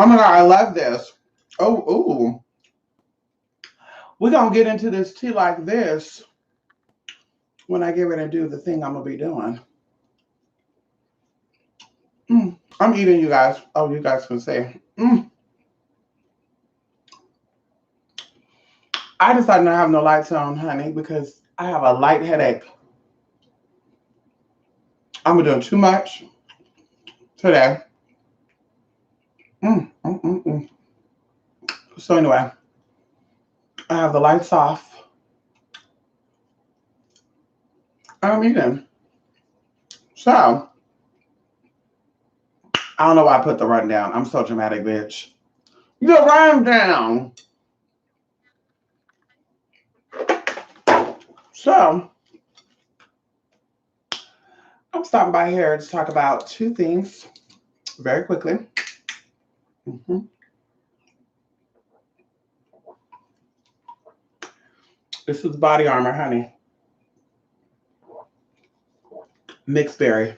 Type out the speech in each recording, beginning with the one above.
Oh my God, I love this. Oh, ooh. We're going to get into this tea like this when I get ready to do the thing I'm going to be doing. I'm eating, you guys. Oh, you guys can say. I decided not to have no lights on, honey, because I have a light headache. I'm doing too much today. Mm, mm, mm, mm. So anyway, I have the lights off. I'm eating. So I don't know why I put the rundown. I'm so dramatic, bitch. The rundown. So I'm stopping by here to talk about two things very quickly. hmm This is Body Armor, honey. Mixed berry.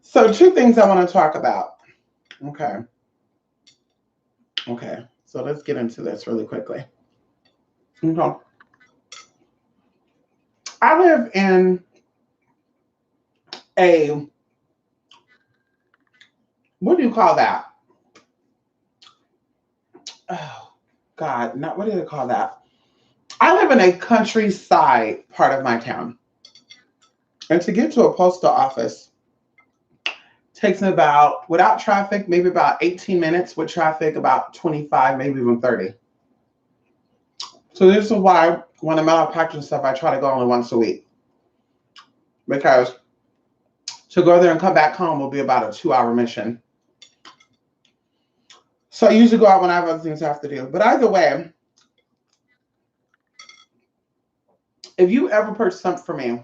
So two things I want to talk about. Okay. Okay. So let's get into this really quickly. Okay. I live in a, what do you call that? Oh, God, not what do they call that? I live in a countryside part of my town. And to get to a postal office takes me about, without traffic, maybe about 18 minutes. With traffic, about 25, maybe even 30. So this is why when I'm out packaging stuff, I try to go only once a week. Because to go there and come back home will be about a 2-hour mission. So I usually go out when I have other things I have to do. But either way, if you ever purchase something for me,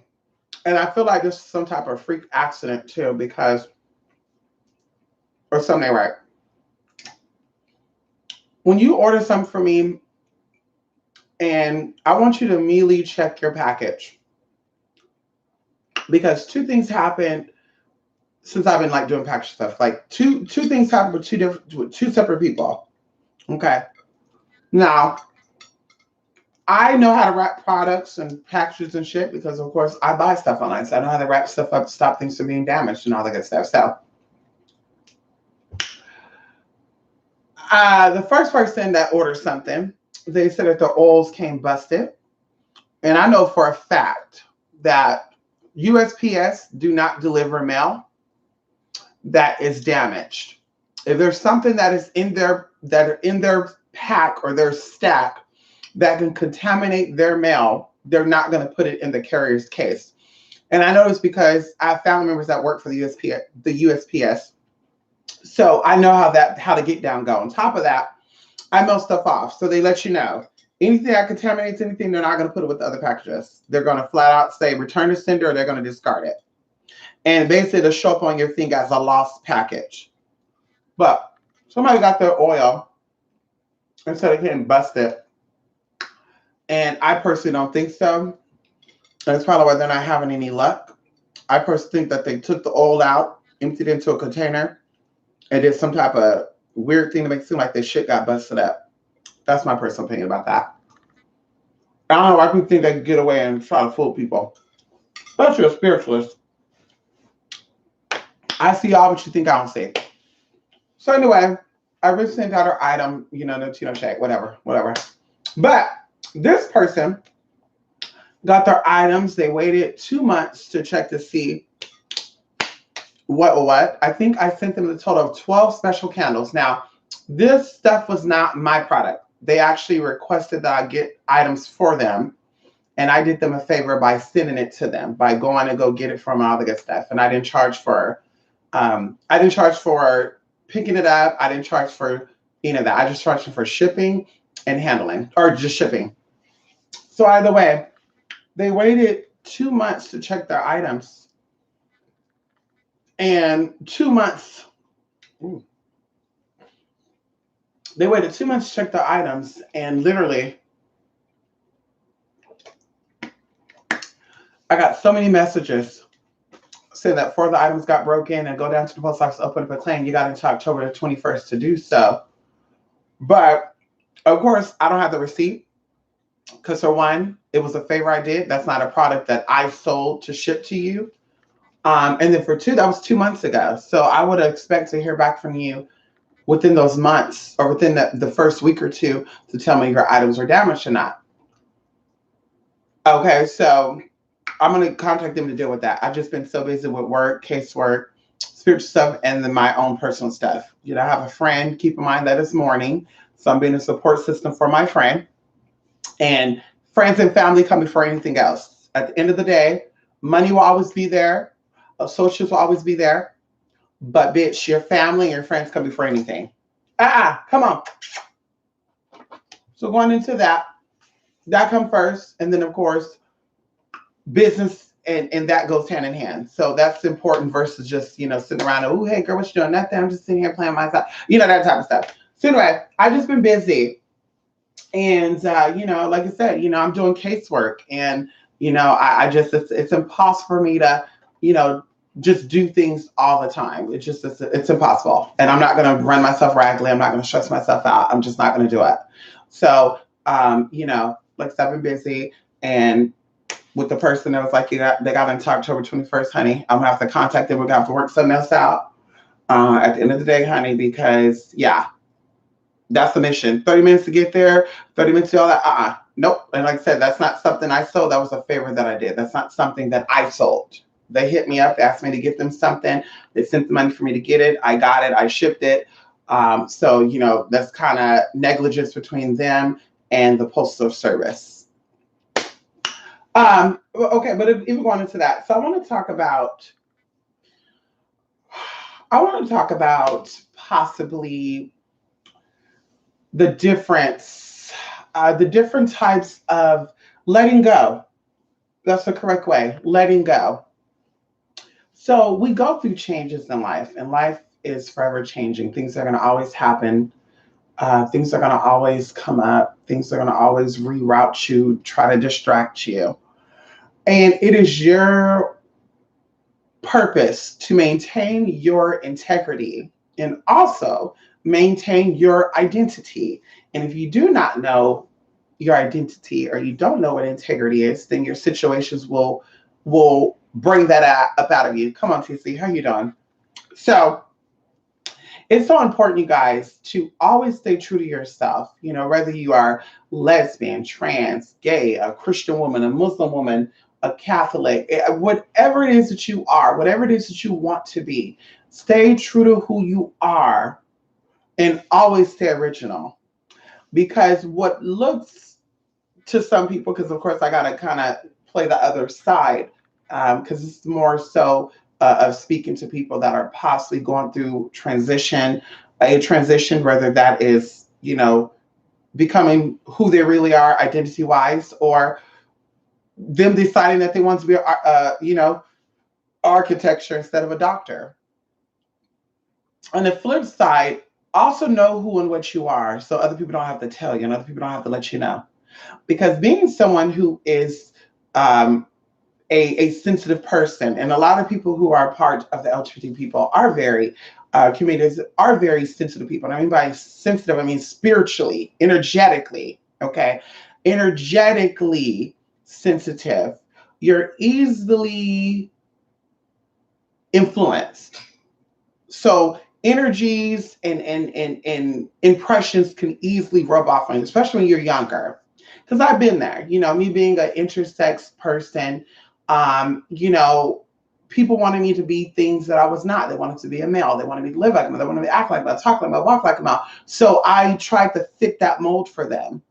and I feel like this is some type of freak accident too, because, or something right. When you order something for me, and I want you to immediately check your package, because two things happened since I've been like doing package stuff. Like two things happened with two separate people. Okay. Now I know how to wrap products and packages and shit because of course I buy stuff online. So I know how to wrap stuff up to stop things from being damaged and all that good stuff. So the first person that ordered something, they said that the oils came busted. And I know for a fact that USPS do not deliver mail that is damaged. If there's something that is in their pack or their stack that can contaminate their mail, they're not going to put it in the carrier's case. And I know this because I have family members that work for the USPS. So I know how to get down go. On top of that, I mail stuff off. So they let you know. Anything that contaminates anything, they're not going to put it with the other packages. They're going to flat out say return to sender or they're going to discard it. And basically it'll show up on your thing as a lost package. But somebody got their oil instead of getting busted. And I personally don't think so. That's probably why they're not having any luck. I personally think that they took the oil out, emptied it into a container, and did some type of weird thing to make it seem like this shit got busted up. That's my personal opinion about that. I don't know why people think they can get away and try to fool people. Especially a spiritualist. I see all what you think I don't see. So anyway, I recently got her item, no Tino check, whatever. But this person got their items. They waited 2 months to check to see what. I think I sent them a total of 12 special candles. Now, this stuff was not my product. They actually requested that I get items for them. And I did them a favor by sending it to them, by going and go get it from all the good stuff. And I didn't charge for picking it up. I didn't charge for any of that. I just charged them for shipping and handling, or just shipping. So either way, they waited 2 months to check their items. And 2 months, they waited 2 months to check their items. And literally, I got so many messages saying that 4 of the items got broken and go down to the post office, open up a claim. You got until October the 21st to do so. But of course, I don't have the receipt because for one, it was a favor I did. That's not a product that I sold to ship to you. And then for two, that was 2 months ago. So I would expect to hear back from you within those months or within the first week or two to tell me your items are damaged or not. Okay, so I'm going to contact them to deal with that. I've just been so busy with work, casework, spiritual stuff, and then my own personal stuff. You know, I have a friend, keep in mind that it's morning, so I'm being a support system for my friend. And friends and family come before anything else. At the end of the day, money will always be there, associates will always be there, but bitch, your family and your friends come before anything. Come on. So going into that comes first, and then of course, business and that goes hand in hand. So that's important versus just, you know, sitting around, oh, hey girl, what you doing? Nothing. I'm just sitting here playing myself. You know, that type of stuff. So anyway, I've just been busy. And, you know, like I said, you know, I'm doing casework and, you know, I just, it's impossible for me to, you know, just do things all the time. It's just, it's impossible. And I'm not going to run myself raggedly. I'm not going to stress myself out. I'm just not going to do it. So, you know, like I said, I've been busy, and with the person that was like, they got until October 21st, honey, I'm gonna have to contact them. We're gonna have to work something else out at the end of the day, honey, because yeah, that's the mission. 30 minutes to get there, 30 minutes to all that. Nope. And like I said, that's not something I sold. That was a favor that I did. That's not something that I sold. They hit me up, asked me to get them something. They sent the money for me to get it. I got it. I shipped it. So, you know, that's kind of negligence between them and the Postal Service. Okay, but if we're going into that, so I want to talk about possibly the different types of letting go. That's the correct way, letting go. So we go through changes in life, and life is forever changing. Things are going to always happen. Things are going to always come up. Things are going to always reroute you, try to distract you. And it is your purpose to maintain your integrity and also maintain your identity. And if you do not know your identity or you don't know what integrity is, then your situations will bring that up out of you. Come on, TC, how you doing? So it's so important, you guys, to always stay true to yourself. You know, whether you are lesbian, trans, gay, a Christian woman, a Muslim woman, a Catholic, whatever it is that you are, whatever it is that you want to be, stay true to who you are and always stay original. Because what looks to some people, because of course I got to kind of play the other side, because it's more so of speaking to people that are possibly going through a transition, whether that is, you know, becoming who they really are identity-wise, or them deciding that they want to be, you know, architecture instead of a doctor. On the flip side, also know who and what you are, so other people don't have to tell you, and other people don't have to let you know. Because being someone who is a sensitive person, and a lot of people who are part of the LGBT people are very communities are very sensitive people. And I mean by sensitive, I mean spiritually, energetically. Okay, energetically sensitive. You're easily influenced. So energies and impressions can easily rub off on you, especially when you're younger. Because I've been there, you know, me being an intersex person, you know, people wanted me to be things that I was not. They wanted to be a male. They wanted me to live like a male. They wanted me to act like a male, talk like a male, walk like a male. So I tried to fit that mold for them.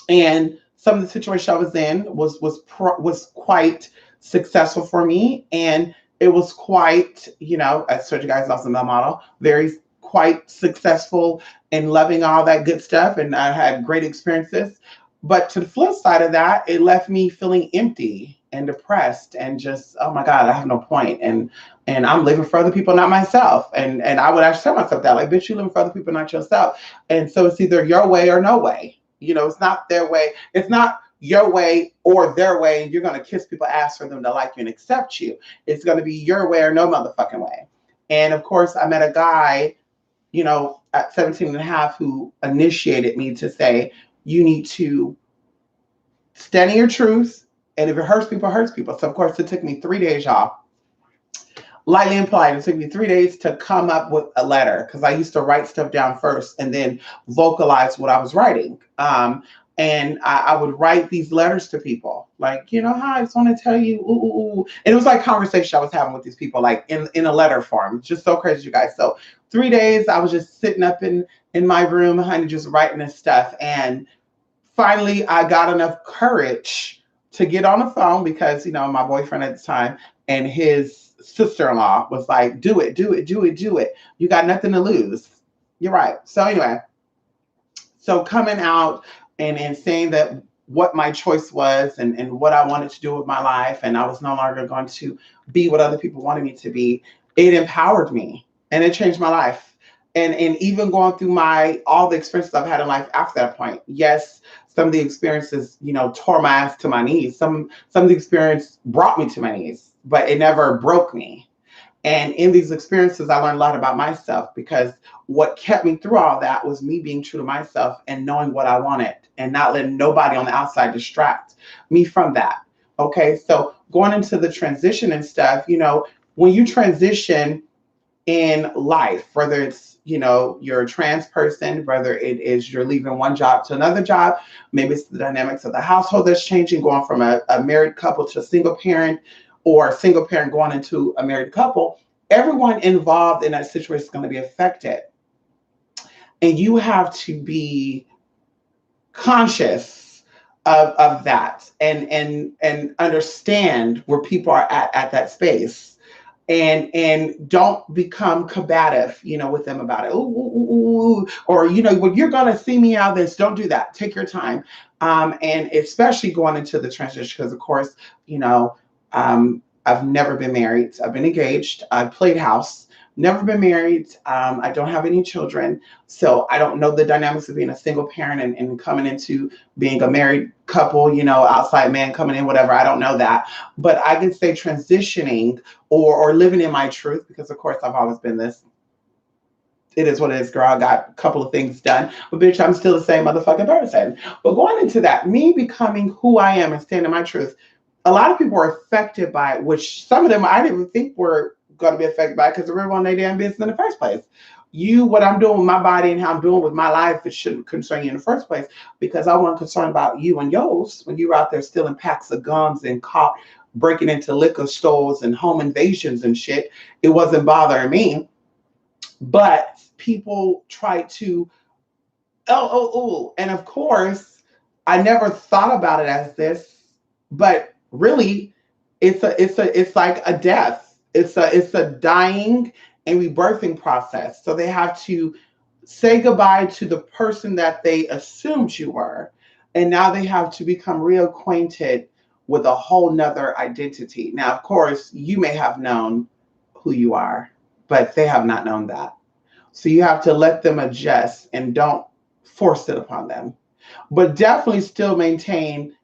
And some of the situation I was in was quite successful for me. And it was quite, you know, I told you guys, also male model, very quite successful in loving all that good stuff. And I had great experiences. But to the flip side of that, it left me feeling empty and depressed and just, oh my God, I have no point. And I'm living for other people, not myself. And I would actually tell myself that, like, bitch, you living for other people, not yourself. And so it's either your way or no way. You know, it's not their way. It's not your way or their way, and you're going to kiss people's ass for them to like you and accept you. It's going to be your way or no motherfucking way. And of course, I met a guy, you know, at 17 and a half who initiated me to say, you need to stand in your truth. And if it hurts people, it hurts people. So of course, it took me 3 days, y'all. Lightly and polite. It took me 3 days to come up with a letter because I used to write stuff down first and then vocalize what I was writing. And I would write these letters to people like, you know, hi, I just want to tell you, ooh, ooh, ooh. And it was like conversation I was having with these people, like in a letter form. Just so crazy, you guys. So 3 days, I was just sitting up in my room, honey, just writing this stuff. And finally, I got enough courage to get on the phone because, you know, my boyfriend at the time and his sister-in-law was like, do it, do it, do it, do it. You got nothing to lose. You're right. So anyway, so coming out and saying that what my choice was and what I wanted to do with my life, and I was no longer going to be what other people wanted me to be, it empowered me and it changed my life. And even going through all the experiences I've had in life after that point. Yes, some of the experiences, you know, tore my ass to my knees. Some of the experience brought me to my knees, but it never broke me. And in these experiences, I learned a lot about myself because what kept me through all that was me being true to myself and knowing what I wanted and not letting nobody on the outside distract me from that. Okay, so going into the transition and stuff, you know, when you transition in life, whether it's, you know, you're a trans person, whether it is you're leaving one job to another job, maybe it's the dynamics of the household that's changing, going from a married couple to a single parent, or a single parent going into a married couple, everyone involved in that situation is going to be affected. And you have to be conscious of that and understand where people are at that space. And don't become combative, you know, with them about it. Ooh, ooh, ooh, or, you know, when you're going to see me out of this, don't do that. Take your time. And especially going into the transition, because of course, you know, I've never been married. I've been engaged. I've played house, never been married. I don't have any children. So I don't know the dynamics of being a single parent and coming into being a married couple, you know, outside man coming in, whatever. I don't know that. But I can say transitioning or living in my truth, because of course I've always been this. It is what it is, girl. I got a couple of things done, but bitch, I'm still the same motherfucking person. But going into that, me becoming who I am and standing in my truth, a lot of people are affected by it, which some of them I didn't even think were going to be affected by it because they were on their damn business in the first place. What I'm doing with my body and how I'm doing with my life, it shouldn't concern you in the first place, because I wasn't concerned about you and yours when you were out there stealing packs of gums and caught breaking into liquor stores and home invasions and shit. It wasn't bothering me. But people try to, and of course, I never thought about it as this, but really, it's like a death. It's a dying and rebirthing process. So they have to say goodbye to the person that they assumed you were, and now they have to become reacquainted with a whole nother identity. Now, of course, you may have known who you are, but they have not known that. So you have to let them adjust and don't force it upon them, but definitely still maintain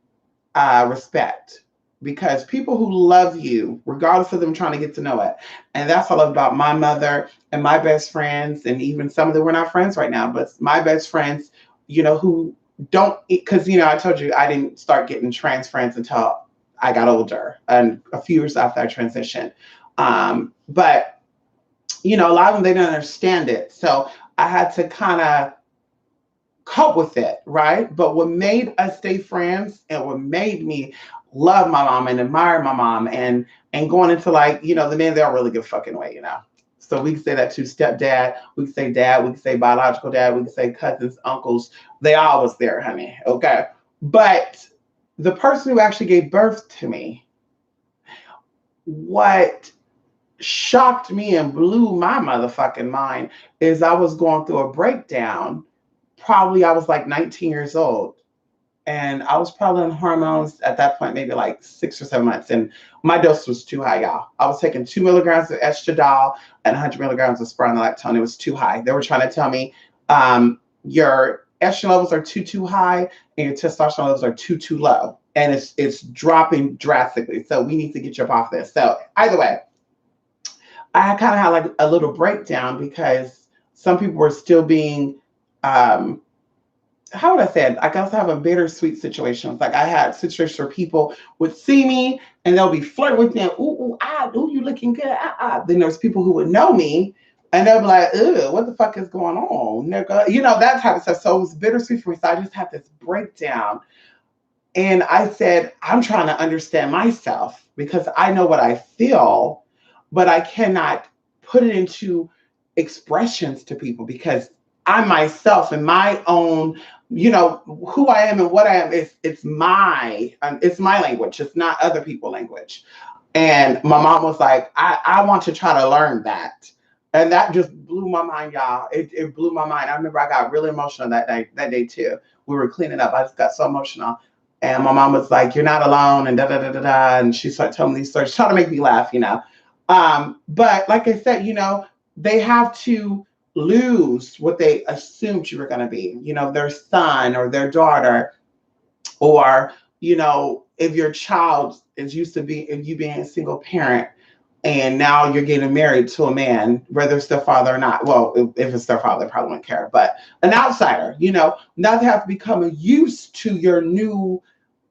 respect, because people who love you, regardless of them trying to get to know it. And that's what I love about my mother and my best friends, and even some of them we're not friends right now, but my best friends, you know, who don't, because, you know, I told you I didn't start getting trans friends until I got older and a few years after I transitioned. But you know, a lot of them, they didn't understand it. So I had to kind of cope with it, right? But what made us stay friends and what made me love my mom and admire my mom and going into, like, you know, the men, they're really good fucking way, you know. So we can say that to stepdad, we can say dad, we can say biological dad, we can say cousins, uncles. They all was there, honey. Okay. But the person who actually gave birth to me, what shocked me and blew my motherfucking mind is I was going through a breakdown. Probably I was like 19 years old, and I was probably on hormones at that point, maybe like 6 or 7 months. And my dose was too high, y'all. I was taking 2 milligrams of estradiol and 100 milligrams of spironolactone. It was too high. They were trying to tell me your estrogen levels are too high and your testosterone levels are too low. And it's dropping drastically. So we need to get you up off this. So either way, I kind of had like a little breakdown because some people were still being, how would I say it? I guess I have a bittersweet situations. Like I had situations where people would see me and they'll be flirting with me. And, ooh, you looking good. Then there's people who would know me and they'll be like, ugh, what the fuck is going on, nigga? You know, that type of stuff. So it was bittersweet for me. So I just had this breakdown. And I said, I'm trying to understand myself because I know what I feel, but I cannot put it into expressions to people because I myself and my own, you know, who I am and what I am it's my language. It's not other people's language. And my mom was like, I want to try to learn that. And that just blew my mind, y'all. It blew my mind. I remember I got really emotional that day too. We were cleaning up. I just got so emotional. And my mom was like, "You're not alone," and da da da da da. And she started telling me these stories, trying to make me laugh, you know. But like I said, you know, they have to lose what they assumed you were going to be, you know, their son or their daughter, or, you know, if your child is used to be, if you being a single parent and now you're getting married to a man, whether it's their father or not. Well, if it's their father, they probably wouldn't care, but an outsider, you know, now they have to become used to your new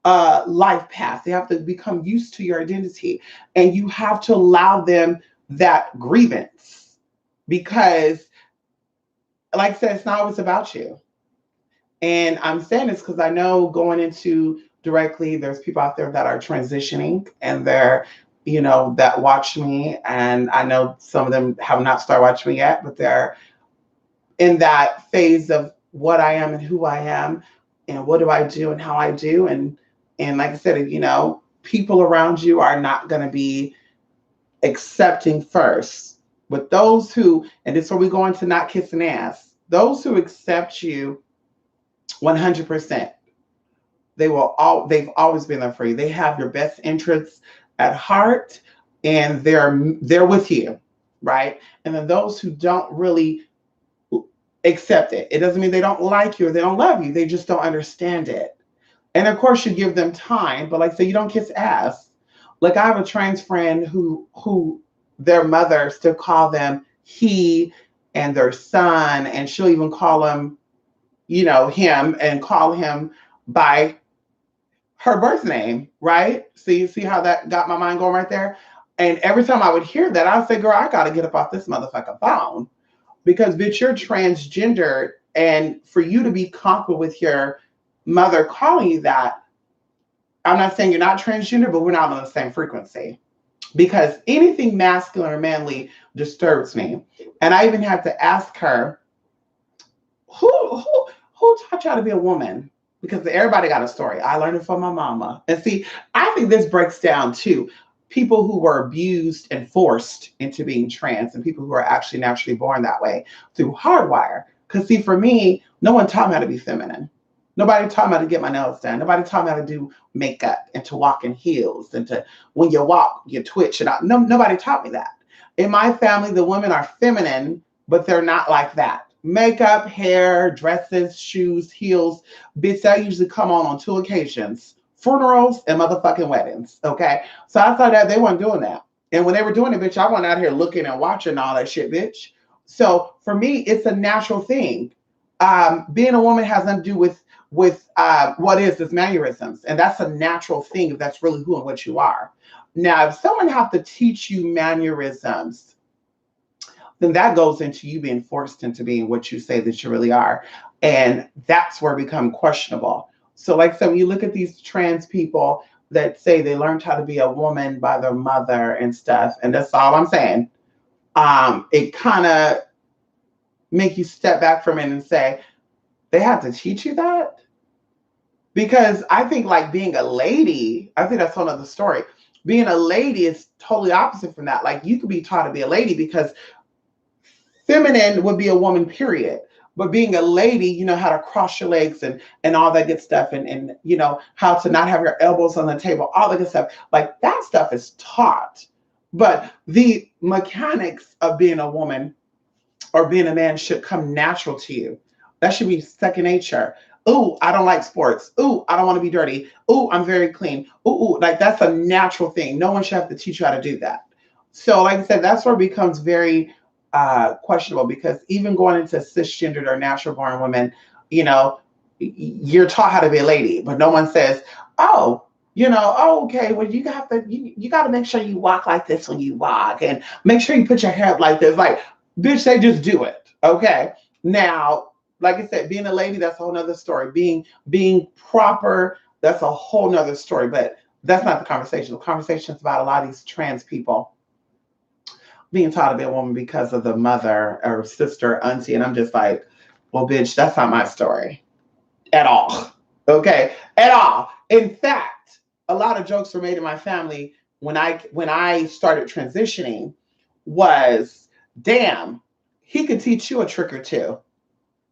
life path. They have to become used to your identity, and you have to allow them that grievance because, like I said, it's not always about you. And I'm saying this because I know going into directly, there's people out there that are transitioning and they're, you know, that watch me. And I know some of them have not started watching me yet, but they're in that phase of what I am and who I am and what do I do and how I do. And like I said, you know, people around you are not going to be accepting first. But those who, and this is where we go into not kissing ass, those who accept you 100%, they've always been there for you. They have your best interests at heart and they're with you, right? And then those who don't really accept it, it doesn't mean they don't like you or they don't love you. They just don't understand it. And of course you give them time, but like I say, you don't kiss ass. Like I have a trans friend who their mother still call them he and their son, and she'll even call him, you know, him and call him by her birth name, right? See how that got my mind going right there? And every time I would hear that, I'd say, girl, I gotta get up off this motherfucking phone. Because bitch, you're transgendered, and for you to be comfortable with your mother calling you that, I'm not saying you're not transgender, but we're not on the same frequency. Because anything masculine or manly disturbs me. And I even had to ask her, who taught you how to be a woman? Because everybody got a story. I learned it from my mama. And see, I think this breaks down to people who were abused and forced into being trans and people who are actually naturally born that way through hardwire. Because see, for me, no one taught me how to be feminine. Nobody taught me how to get my nails done. Nobody taught me how to do makeup and to walk in heels and to, when you walk, you twitch. And nobody taught me that. In my family, the women are feminine, but they're not like that. Makeup, hair, dresses, shoes, heels. Bitch, that usually come on 2 occasions. Funerals and motherfucking weddings, okay? So I thought that they weren't doing that. And when they were doing it, bitch, I went out here looking and watching all that shit, bitch. So for me, it's a natural thing. Being a woman has nothing to do with what is this mannerisms, and that's a natural thing if that's really who and what you are. Now, if someone have to teach you mannerisms, then that goes into you being forced into being what you say that you really are, and that's where it becomes questionable. So, like, so when you look at these trans people that say they learned how to be a woman by their mother and stuff, and that's all I'm saying. It kind of make you step back from it and say, they have to teach you that? Because I think like being a lady, I think that's a whole other story. Being a lady is totally opposite from that. Like you could be taught to be a lady because feminine would be a woman, period. But being a lady, you know how to cross your legs and all that good stuff, and you know how to not have your elbows on the table, all that good stuff. Like that stuff is taught. But the mechanics of being a woman or being a man should come natural to you. That should be second nature. Ooh, I don't like sports. Ooh, I don't want to be dirty. Ooh, I'm very clean. Ooh, like that's a natural thing. No one should have to teach you how to do that. So, like I said, that's where it becomes very questionable because even going into cisgendered or natural born women, you know, you're taught how to be a lady, but no one says, oh, oh, okay, well, you got to make sure you walk like this when you walk and make sure you put your hair up like this. Like, bitch, they just do it. Okay. Now, like I said, being a lady, that's a whole nother story. Being proper, that's a whole nother story. But that's not the conversation. The conversation is about a lot of these trans people being taught to be a woman because of the mother or sister, auntie. And I'm just like, well, bitch, that's not my story at all. Okay, at all. In fact, a lot of jokes were made in my family when I started transitioning was, damn, he could teach you a trick or two.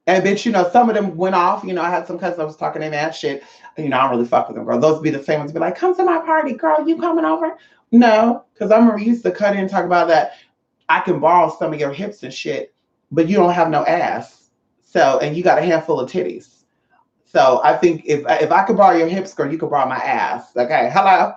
And bitch, some of them went off. I had some cousins I was talking in that shit. I don't really fuck with them, girl. Those be the same ones be like, come to my party, girl. You coming over? No, because I remember we used to cut in and talk about that. I can borrow some of your hips and shit, but you don't have no ass. So, and you got a handful of titties. So I think if I could borrow your hips, girl, you could borrow my ass. Okay, hello.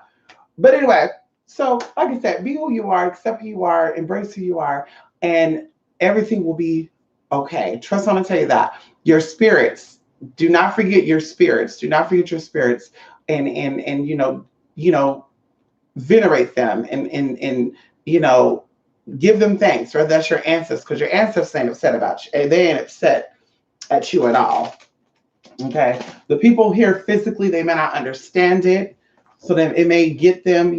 But anyway, so like I said, be who you are, accept who you are, embrace who you are, and everything will be okay. Trust, I'm gonna tell you that. Your spirits, do not forget your spirits. Do not forget your spirits, and venerate them, and give them thanks. Or that's your ancestors, because your ancestors ain't upset about you. They ain't upset at you at all. Okay, the people here physically, they may not understand it, so then it may get them,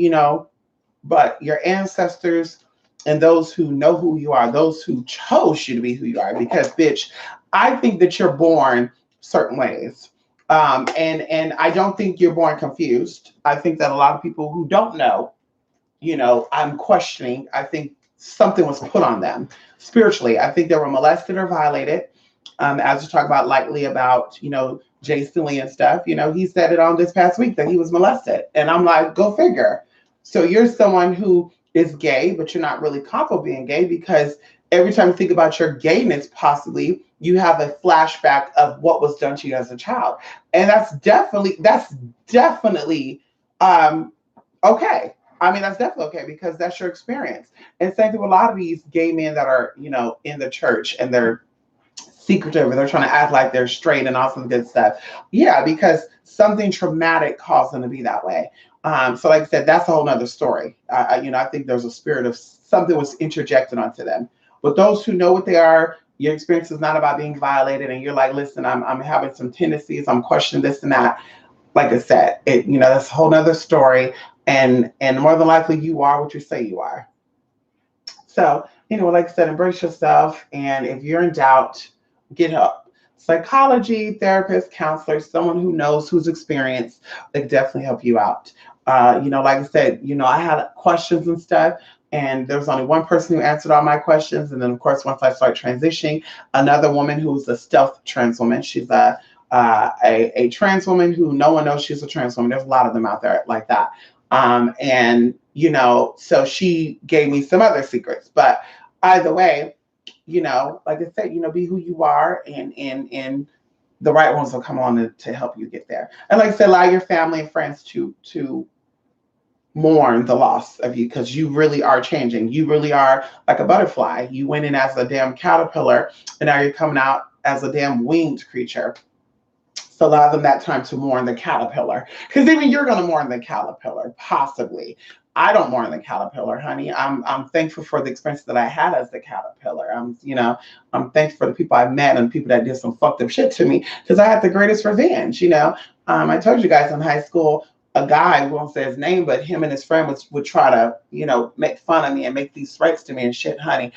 but your ancestors and those who know who you are, those who chose you to be who you are, because bitch, I think that you're born certain ways. And I don't think you're born confused. I think that a lot of people who don't know, I'm questioning. I think something was put on them spiritually. I think they were molested or violated. As we talk about lightly about, Jason Lee and stuff, he said it on this past week that he was molested. And I'm like, go figure. So you're someone who is gay, but you're not really comfortable being gay because every time you think about your gayness, possibly you have a flashback of what was done to you as a child. And that's definitely okay. I mean, that's definitely okay because that's your experience. And same thing with a lot of these gay men that are, in the church and they're secretive, they're trying to act like they're straight and all some good stuff. Yeah, because something traumatic caused them to be that way. So like I said, that's a whole nother story. I think there's a spirit of something was interjected onto them. But those who know what they are, your experience is not about being violated, and you're like, listen, I'm having some tendencies, I'm questioning this and that. Like I said, that's a whole nother story. And more than likely you are what you say you are. So, like I said, embrace yourself. And if you're in doubt, get help. Psychology, therapist, counselor, someone who knows, who's experienced, they can definitely help you out. Like I said, I had questions and stuff, and there was only one person who answered all my questions. And then, of course, once I started transitioning, another woman who's a stealth trans woman. She's a trans woman who no one knows she's a trans woman. There's a lot of them out there like that. And so she gave me some other secrets, but either way, like I said, be who you are, and the right ones will come on to help you get there. And like I said, allow your family and friends to mourn the loss of you, because you really are changing. You really are like a butterfly. You went in as a damn caterpillar, and now you're coming out as a damn winged creature. So allow them that time to mourn the caterpillar, because even you're going to mourn the caterpillar, possibly. I don't mourn the caterpillar, honey. I'm thankful for the experience that I had as the caterpillar. I'm thankful for the people I met and people that did some fucked up shit to me, because I had the greatest revenge. I told you guys in high school, a guy, we won't say his name, but him and his friend would try to, make fun of me and make these threats to me and shit, honey.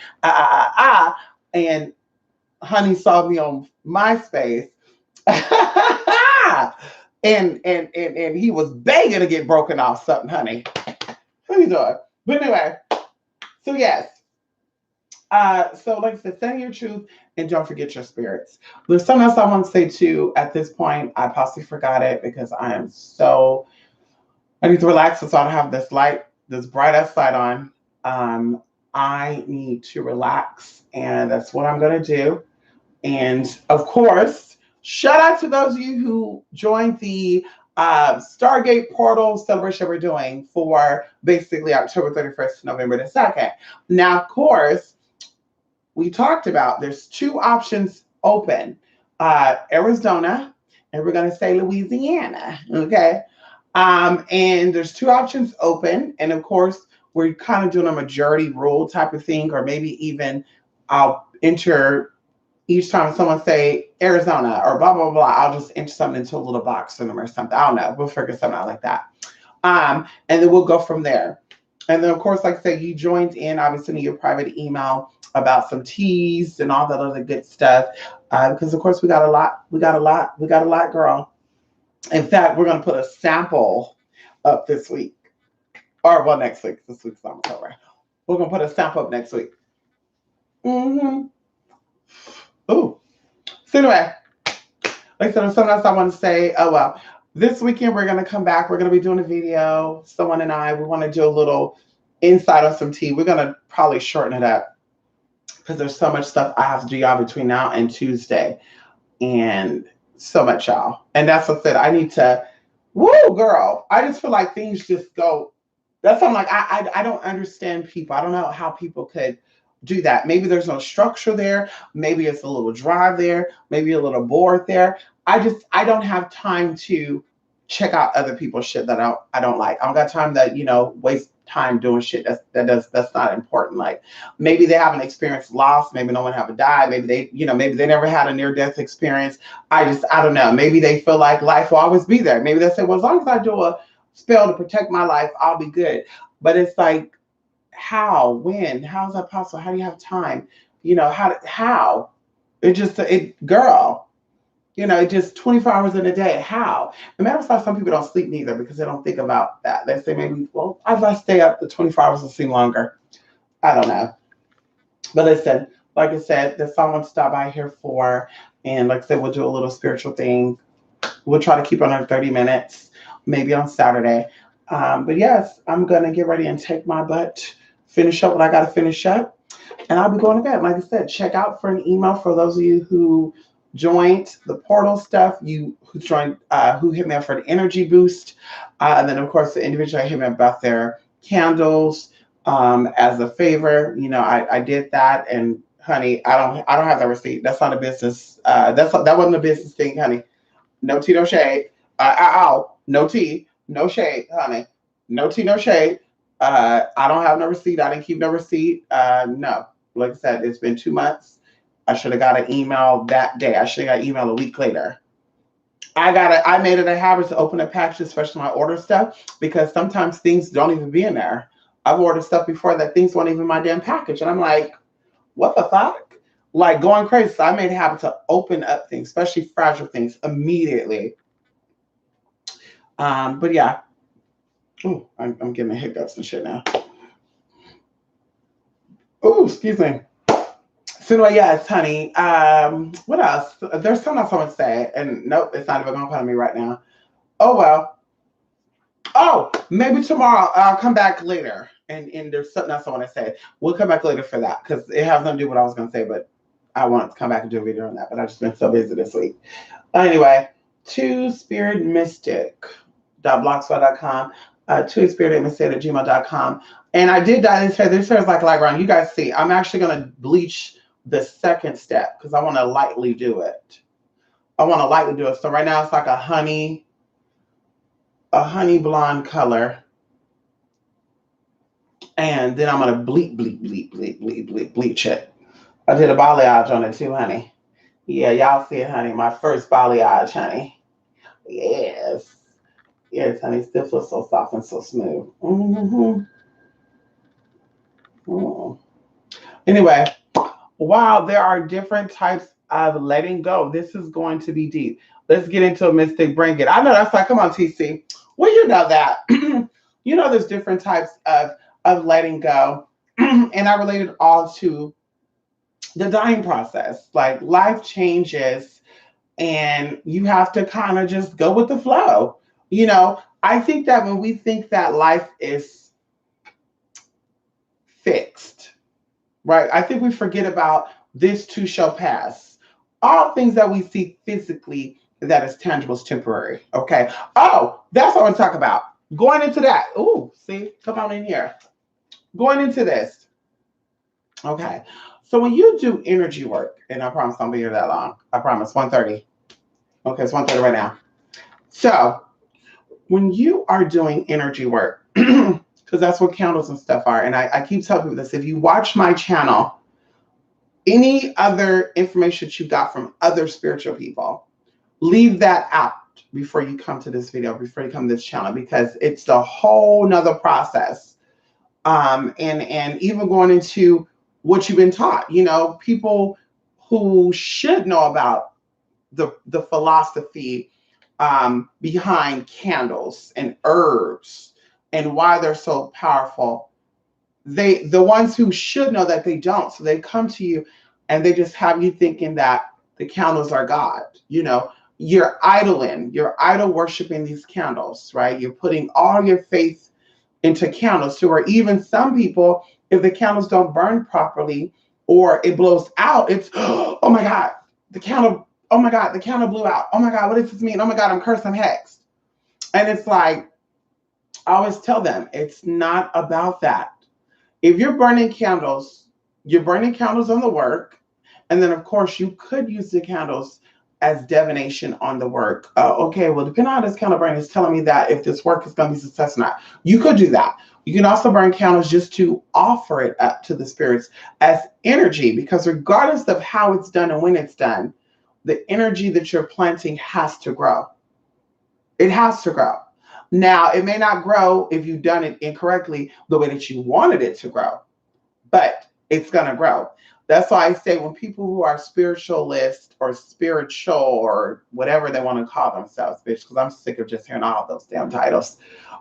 And honey saw me on MySpace. and he was begging to get broken off something, honey. What are you doing? But anyway, so yes. So like I said, say your truth and don't forget your spirits. There's something else I want to say too at this point. I possibly forgot it because I need to relax, so I don't have this bright ass light on. I need to relax, and that's what I'm gonna do. And of course, shout out to those of you who joined the Stargate Portal celebration we're doing for basically October 31st to November the 2nd. Now, of course, we talked about there's two options open, Arizona, and we're going to say Louisiana. Okay. And there's two options open. And of course, we're kind of doing a majority rule type of thing, or maybe even I'll enter each time someone say Arizona or blah, blah, blah. I'll just enter something into a little box for them or something. I don't know. We'll figure something out like that. And then we'll go from there. And then, of course, like I said, you joined in. I'll be sending you a private email about some teas and all that other good stuff. Because, of course, we got a lot. We got a lot. We got a lot, girl. In fact, we're going to put a sample up this week. Or, well, next week. This week's almost over. We're going to put a sample up next week. Mm-hmm. Ooh. So, anyway, like I said, there's something else I want to say. Oh, well. This weekend, we're going to come back. We're going to be doing a video. Someone and I, we want to do a little insight on some tea. We're going to probably shorten it up because there's so much stuff I have to do y'all between now and Tuesday. And so much, y'all. And that's what I said. I need to, woo, girl. I just feel like things just go. That's what I'm like, I don't understand people. I don't know how people could do that. Maybe there's no structure there. Maybe it's a little dry there. Maybe a little bored there. I don't have time to check out other people's shit that I don't like. I don't got time to, waste time doing shit that's not important. Like maybe they haven't experienced loss, maybe no one haven't died, maybe they never had a near-death experience. I don't know. Maybe they feel like life will always be there. Maybe they say, well, as long as I do a spell to protect my life, I'll be good. But it's like, how, when, how is that possible? How do you have time? How? Girl. Just 24 hours in a day. How? And matter of fact, some people don't sleep neither because they don't think about that. They say maybe, well, as I stay up, the 24 hours will seem longer. I don't know. But listen, like I said, there's someone to stop by here for. And like I said, we'll do a little spiritual thing. We'll try to keep it under 30 minutes, maybe on Saturday. But yes, I'm going to get ready and take my butt, finish up what I got to finish up. And I'll be going to bed. Like I said, check out for an email for those of you who joined the portal stuff, who hit me up for an energy boost. And then, of course, the individual hit me up about their candles as a favor. I did that. And, honey, I don't have that receipt. That's not a business. That wasn't a business thing, honey. No tea, no shade. No tea, no shade, honey. No tea, no shade. I don't have no receipt. I didn't keep no receipt. No. Like I said, it's been 2 months. I should have got an email that day. I should have got an email a week later. I made it a habit to open a package, especially my order stuff, because sometimes things don't even be in there. I've ordered stuff before that things weren't even in my damn package. And I'm like, what the fuck? Like going crazy. So I made a habit to open up things, especially fragile things, immediately. But yeah. Ooh, I'm getting the hiccups and shit now. Ooh, excuse me. So anyway, yes, honey. What else? There's something else I want to say, and nope, it's not even gonna come to me right now. Oh well. Oh, maybe tomorrow I'll come back later, and there's something else I want to say. We'll come back later for that because it has nothing to do with what I was gonna say, but I want to come back and do a video on that. But I've just been so busy this week. Anyway, twospiritmystic.blogspot.com, twospiritmystic@gmail.com. And I did that. This hair is like light brown. You guys see, I'm actually going to bleach the second step because I want to lightly do it. So right now it's like a honey blonde color. And then I'm going to bleach it. I did a balayage on it too, honey. Yeah, y'all see it, honey. My first balayage, honey. Yes. Yes, honey. Still feels so soft and so smooth. Mm-hmm. Anyway, wow, there are different types of letting go. This is going to be deep. Let's get into a mystic. Bring it. I know that's like, come on, TC. Well, you know that. There's different types of letting go. And I related all to the dying process. Like life changes and you have to kind of just go with the flow. I think that when we think that life is fixed, right? I think we forget about this too shall pass. All things that we see physically that is tangible is temporary. Okay. Oh, that's what I want to talk about. Going into that. Ooh, see, come on in here. Going into this. Okay. So when you do energy work, and I promise I won't be here that long. I promise 1:30. Okay, it's 1:30 right now. So when you are doing energy work, because that's what candles and stuff are, and I keep telling people this, if you watch my channel, any other information that you got from other spiritual people, leave that out before you come to this video, before you come to this channel, because it's a whole nother process. And even going into what you've been taught, people who should know about the philosophy behind candles and herbs and why they're so powerful. The ones who should know that they don't, so they come to you and they just have you thinking that the candles are God. You're idol worshiping these candles, right? You're putting all your faith into candles, to where even some people, if the candles don't burn properly or it blows out, it's oh my God, the candle, oh my God, the candle blew out. Oh my God, what does this mean? Oh my God, I'm cursed, I'm hexed. And it's like, I always tell them, it's not about that. If you're burning candles, you're burning candles on the work. And then, of course, you could use the candles as divination on the work. Okay, well, depending on how this candle burn is telling me that if this work is going to be successful or not. You could do that. You can also burn candles just to offer it up to the spirits as energy, because regardless of how it's done and when it's done, the energy that you're planting has to grow. It has to grow. Now, it may not grow if you've done it incorrectly the way that you wanted it to grow, but it's going to grow. That's why I say when people who are spiritualist or spiritual or whatever they want to call themselves, bitch, because I'm sick of just hearing all those damn titles.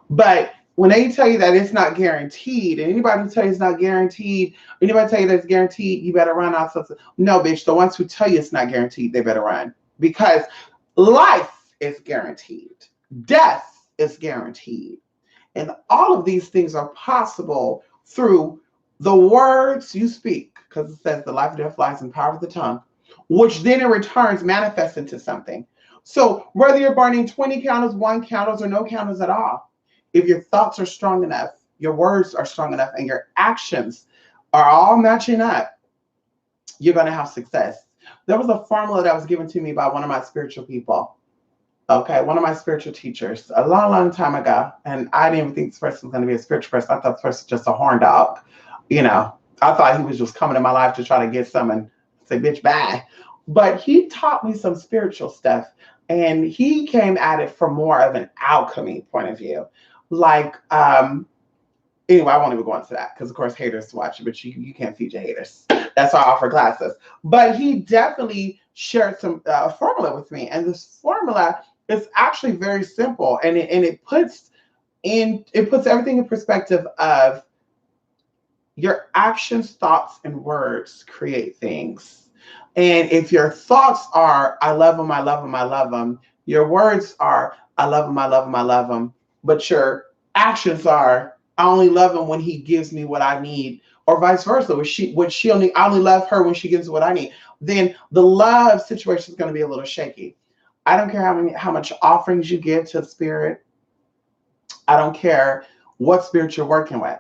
But when they tell you that it's not guaranteed, and anybody who tell you it's not guaranteed, anybody tell you that it's guaranteed, you better run out. No, bitch, the ones who tell you it's not guaranteed, they better run. Because life is guaranteed. Death is guaranteed. And all of these things are possible through the words you speak, because it says the life and death lies in the power of the tongue, which then in returns manifests into something. So whether you're burning 20 candles, 1 candles, or no candles at all, if your thoughts are strong enough, your words are strong enough, and your actions are all matching up, you're going to have success. There was a formula that was given to me by one of my spiritual people. Okay, one of my spiritual teachers a long, long time ago. And I didn't even think this person was going to be a spiritual person. I thought this person was just a horn dog. I thought he was just coming in my life to try to get some and say, bitch, bye. But he taught me some spiritual stuff. And he came at it from more of an alchemy point of view. Like, anyway, I won't even go into that because, of course, haters watch it, but you can't feed your haters. That's why I offer classes. But he definitely shared some formula with me. And this formula is actually very simple. And it puts everything in perspective of your actions, thoughts, and words create things. And if your thoughts are, I love him, I love him, I love him, your words are, I love him, I love him, I love him, but your actions are, I only love him when he gives me what I need, or vice versa. I only love her when she gives what I need. Then the love situation is going to be a little shaky. I don't care how much offerings you give to the spirit. I don't care what spirit you're working with.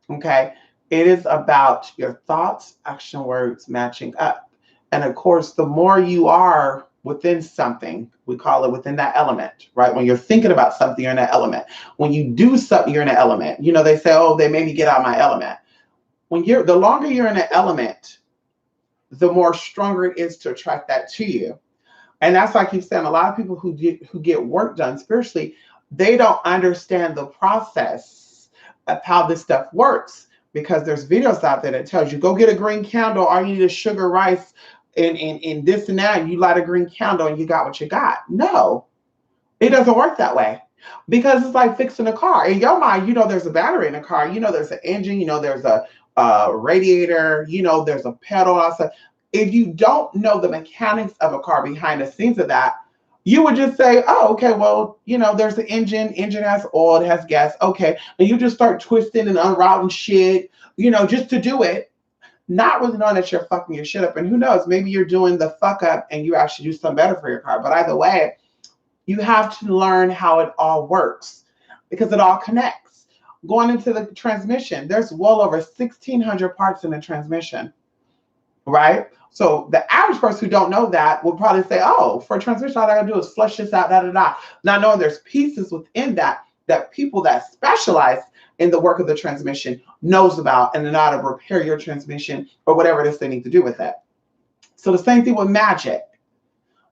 Okay. It is about your thoughts, action, words matching up. And of course, the more you are within something, we call it within that element, right? When you're thinking about something, you're in that element. When you do something, you're in that element. They say, oh, they made me get out of my element. The longer you're in an element, the more stronger it is to attract that to you. And that's why I keep saying a lot of people who get work done spiritually, they don't understand the process of how this stuff works, because there's videos out there that tells you, go get a green candle, all you need is sugar, rice, and this and that, and you light a green candle and you got what you got. No, it doesn't work that way, because it's like fixing a car. In your mind, there's a battery in a car, there's an engine, there's a radiator, there's a pedal. Also, if you don't know the mechanics of a car behind the scenes of that, you would just say, oh, okay, well, there's the engine has oil, it has gas, okay. And you just start twisting and unrouting shit, just to do it. not really knowing that you're fucking your shit up. And who knows, maybe you're doing the fuck up and you actually do something better for your car. But either way, you have to learn how it all works because it all connects. Going into the transmission, there's well over 1,600 parts in the transmission, right? So the average person who don't know that will probably say, oh, for a transmission, all I gotta do is flush this out, da da da. Not knowing there's pieces within that people that specialize in the work of the transmission knows about and know how to repair your transmission or whatever it is they need to do with it. So the same thing with magic.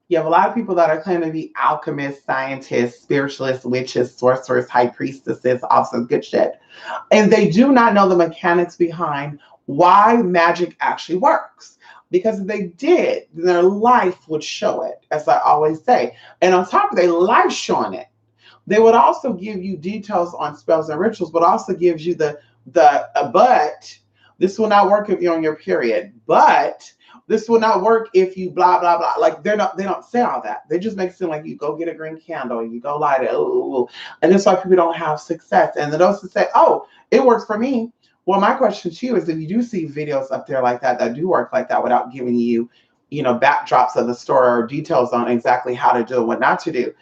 You have a lot of people that are claiming to be alchemists, scientists, spiritualists, witches, sorcerers, high priestesses, all some good shit. And they do not know the mechanics behind why magic actually works. Because if they did, their life would show it, as I always say. And on top of their life showing it, they would also give you details on spells and rituals, but also gives you but this will not work if you're on your period. But this will not work if you blah blah blah. Like they don't say all that. They just make it seem like you go get a green candle, you go light it, and that's why people don't have success. And those who say, "Oh, it works for me." Well, my question to you is, if you do see videos up there like that do work like that without giving you, backdrops of the story or details on exactly how to do and what not to do,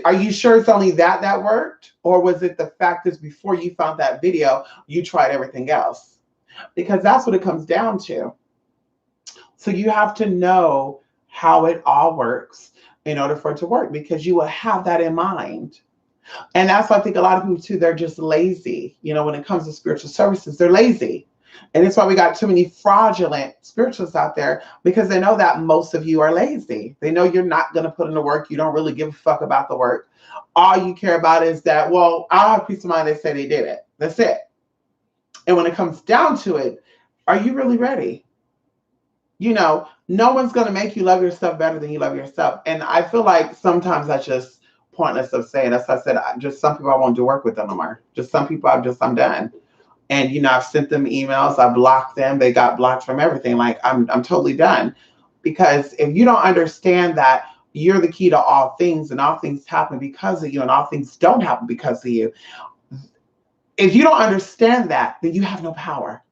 are you sure it's only that worked, or was it the fact that before you found that video, you tried everything else? Because that's what it comes down to. So you have to know how it all works in order for it to work, because you will have that in mind. And that's why I think a lot of people too, they're just lazy. When it comes to spiritual services, they're lazy. And it's why we got too many fraudulent spiritualists out there, because they know that most of you are lazy. They know you're not going to put in the work. You don't really give a fuck about the work. All you care about is that, well, I'll have peace of mind. They say they did it. That's it. And when it comes down to it, are you really ready? No one's going to make you love yourself better than you love yourself. And I feel like sometimes that's just pointless of saying. As I said, just some people I won't do work with them no more. Just some people I'm done. And I've sent them emails, I blocked them, they got blocked from everything. Like I'm totally done. Because if you don't understand that you're the key to all things, and all things happen because of you, and all things don't happen because of you. If you don't understand that, then you have no power.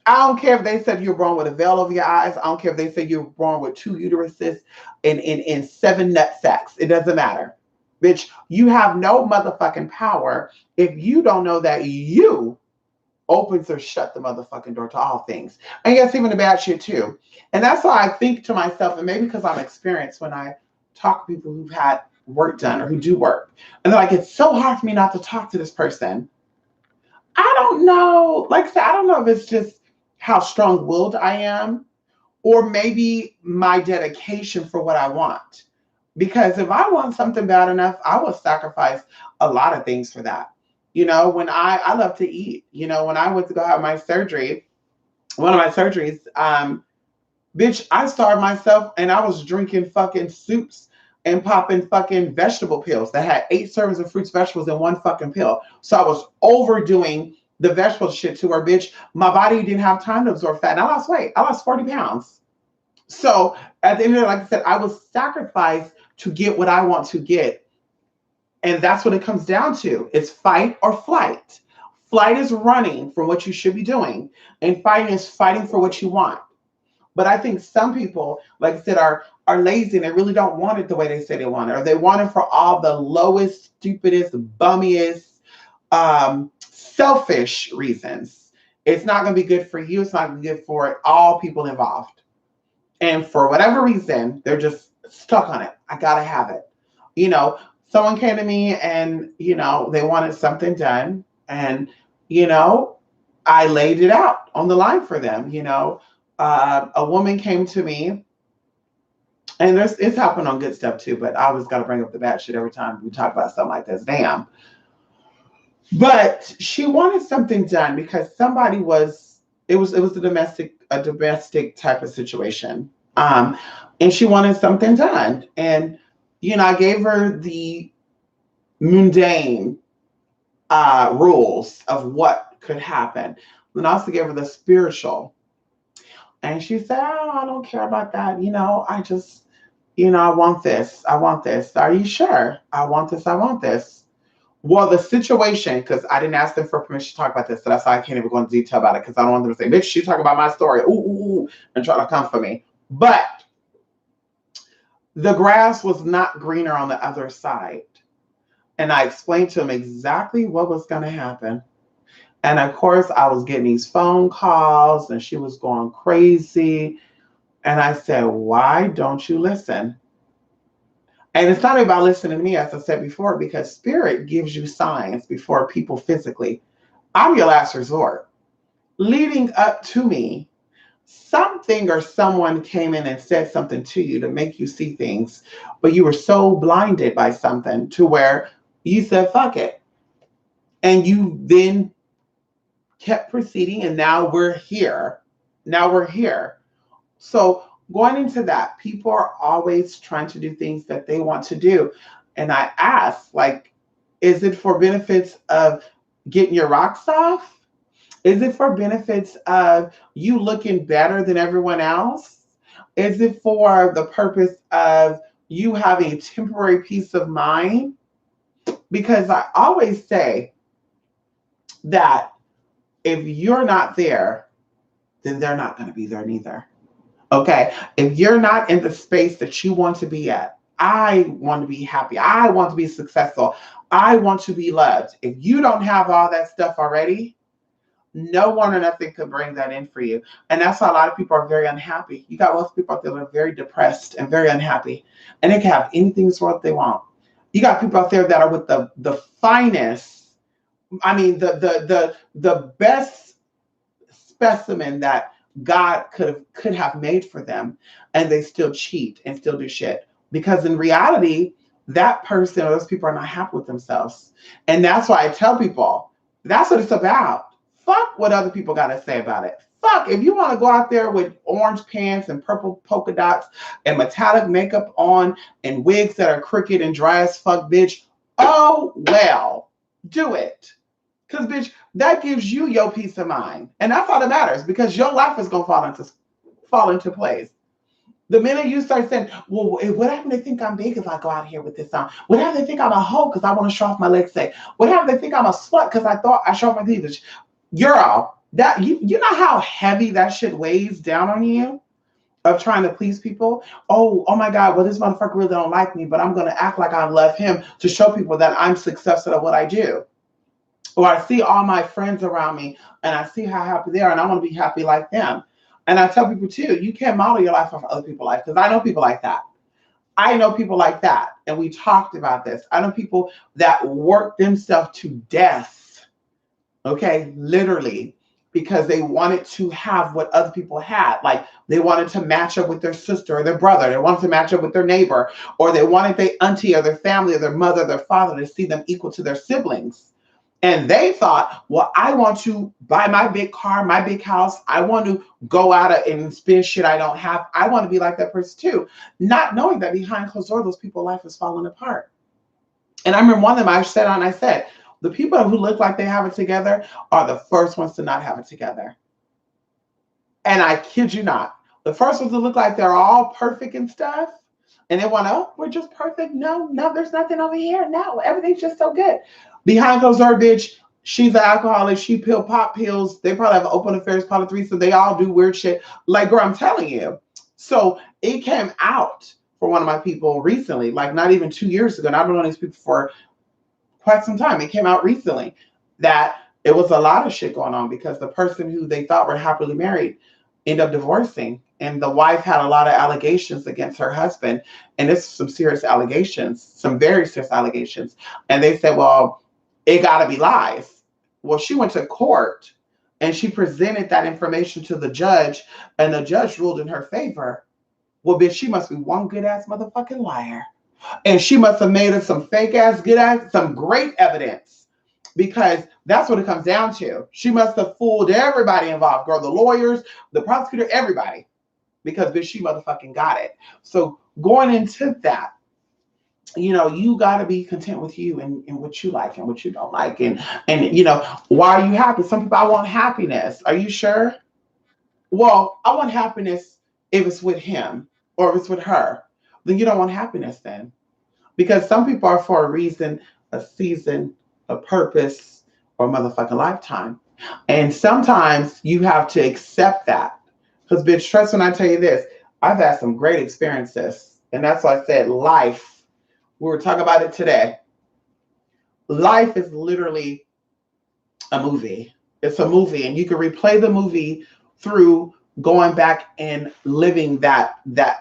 I don't care if they said you're born with a veil over your eyes. I don't care if they say you're born with 2 uteruses and 7 nut sacks. It doesn't matter. Bitch, you have no motherfucking power if you don't know that you opens or shut the motherfucking door to all things. And yes, even the bad shit too. And that's why I think to myself, and maybe because I'm experienced when I talk to people who've had work done or who do work, and they're like, it's so hard for me not to talk to this person. I don't know. Like I said, I don't know if it's just how strong-willed I am, or maybe my dedication for what I want. Because if I want something bad enough, I will sacrifice a lot of things for that. When I love to eat, when I went to go have my surgery, one of my surgeries, bitch, I starved myself and I was drinking fucking soups and popping fucking vegetable pills that had 8 servings of fruits, vegetables in one fucking pill. So I was overdoing the vegetable shit to her, bitch. My body didn't have time to absorb fat. And I lost weight. I lost 40 pounds. So at the end of it, like I said, I will sacrifice to get what I want to get. And that's what it comes down to. It's fight or flight. Flight is running from what you should be doing. And fighting is fighting for what you want. But I think some people, like I said, are lazy and they really don't want it the way they say they want it. Or they want it for all the lowest, stupidest, bummiest, selfish reasons. It's not going to be good for you. It's not going to be good for all people involved. And for whatever reason, they're just stuck on it. I got to have it. Someone came to me and, they wanted something done. And, I laid it out on the line for them. A woman came to me, and it's happened on good stuff too, but I always got to bring up the bad shit every time we talk about something like this. Damn. But she wanted something done because it was a domestic type of situation. And she wanted something done. And, I gave her the mundane rules of what could happen. And I also gave her the spiritual. And she said, oh, I don't care about that. I just, I want this. I want this. Are you sure? I want this. I want this. Well, the situation, because I didn't ask them for permission to talk about this, so that's why I can't even go into detail about it, because I don't want them to say, bitch, you talk about my story, ooh, ooh, ooh, and try to come for me. But the grass was not greener on the other side. And I explained to him exactly what was going to happen. And of course, I was getting these phone calls and she was going crazy. And I said, why don't you listen? And it's not about listening to me, as I said before, because spirit gives you signs before people physically. I'm your last resort. Leading up to me, something or someone came in and said something to you to make you see things, but you were so blinded by something to where you said, fuck it. And you then kept proceeding, and now we're here. Now we're here. So, going into that, people are always trying to do things that they want to do. And I ask, like, is it for benefits of getting your rocks off? Is it for benefits of you looking better than everyone else? Is it for the purpose of you having temporary peace of mind? Because I always say that if you're not there, then they're not going to be there neither. Okay. If you're not in the space that you want to be at, I want to be happy. I want to be successful. I want to be loved. If you don't have all that stuff already, no one or nothing could bring that in for you. And that's why a lot of people are very unhappy. You got most people out there that are very depressed and very unhappy. And they can have anything what they want. You got people out there that are with the finest, I mean the best specimen that God could have made for them, and they still cheat and still do shit. Because in reality, that person or those people are not happy with themselves. And that's why I tell people that's what it's about. Fuck what other people got to say about it. Fuck, if you want to go out there with orange pants and purple polka dots and metallic makeup on and wigs that are crooked and dry as fuck, bitch, oh well, do it. Because, bitch, that gives you your peace of mind. And that's all that matters, because your life is going to fall into place. The minute you start saying, well, what happens if they think I'm big if I go out here with this on? What happens if they think I'm a hoe because I want to show off my legs? Say, what happens if they think I'm a slut because I thought I showed my cleavage? Girl, that you know how heavy that shit weighs down on you of trying to please people? Oh my God, well, this motherfucker really don't like me, but I'm going to act like I love him to show people that I'm successful at what I do. Or I see all my friends around me and I see how happy they are and I want to be happy like them. And I tell people too, you can't model your life off other people's life, because I know people like that. I know people like that. And we talked about this. I know people that work themselves to death, okay, literally, because they wanted to have what other people had. Like they wanted to match up with their sister or their brother. They wanted to match up with their neighbor, or they wanted their auntie or their family or their mother or their father to see them equal to their siblings. And they thought, well, I want to buy my big car, my big house. I want to go out and spend shit I don't have. I want to be like that person too. Not knowing that behind closed doors, those people's life is falling apart. And I remember one of them, I said on, I said, the people who look like they have it together are the first ones to not have it together. And I kid you not, the first ones to look like they're all perfect and stuff. And they want, oh, we're just perfect. No, there's nothing over here. No, everything's just so good. Behind closed door, bitch, she's an alcoholic. She pop pills. They probably have open affairs, poly so they all do weird shit. Like, girl, I'm telling you. So it came out for one of my people recently, like not even 2 years ago. And I've known these people for quite some time. It came out recently that it was a lot of shit going on because the person who they thought were happily married ended up divorcing. And the wife had a lot of allegations against her husband. And it's some serious allegations, some very serious allegations. And they said, well, it got to be lies. Well, she went to court and she presented that information to the judge, and the judge ruled in her favor. Well, bitch, she must be one good ass motherfucking liar. And she must have made us some fake ass, good ass, some great evidence, because that's what it comes down to. She must have fooled everybody involved, girl, the lawyers, the prosecutor, everybody, because bitch, she motherfucking got it. So going into that, you got to be content with you and what you like and what you don't like. And why are you happy? Some people, I want happiness. Are you sure? Well, I want happiness if it's with him or if it's with her. Then you don't want happiness then. Because some people are for a reason, a season, a purpose, or a motherfucking lifetime. And sometimes you have to accept that. Because, bitch, trust when I tell you this, I've had some great experiences. And that's why I said life. We were talking about it today. Life is literally a movie. It's a movie, and you can replay the movie through going back and living that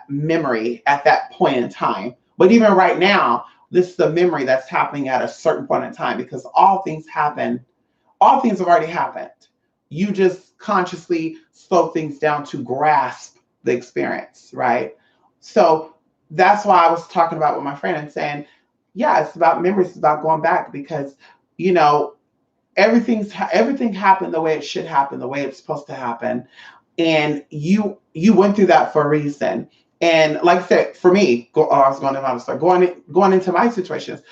memory at that point in time. But even right now, this is the memory that's happening at a certain point in time because all things happen. All things have already happened. You just consciously slow things down to grasp the experience, right? So that's why I was talking about with my friend and saying, yeah, it's about memories, it's about going back because you know everything happened the way it should happen, the way it's supposed to happen, and you went through that for a reason. And like I said, for me, I was going to start going into my situations.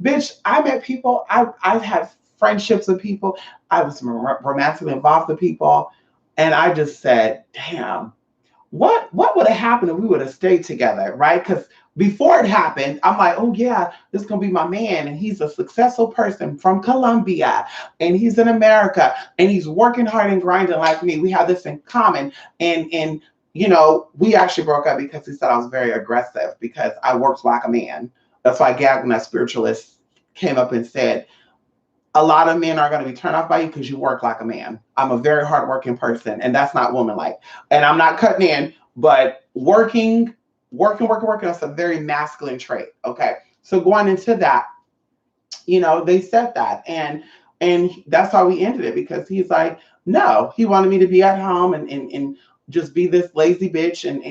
Bitch, I met people. I've had friendships with people. I was romantically involved with people, and I just said, "Damn, what would have happened if we would have stayed together, right?" Because before it happened, I'm like, oh yeah, this is gonna be my man, and he's a successful person from Colombia, and he's in America, and he's working hard and grinding like me. We have this in common, and we actually broke up because he said I was very aggressive because I worked like a man. That's why Gagnon, that spiritualist, came up and said, a lot of men are going to be turned off by you because you work like a man. I'm a very hardworking person, and that's not woman-like. And I'm not cutting in, but working, that's a very masculine trait. Okay. So going into that, they said that. And that's how we ended it because he's like, no, he wanted me to be at home and just be this lazy bitch. And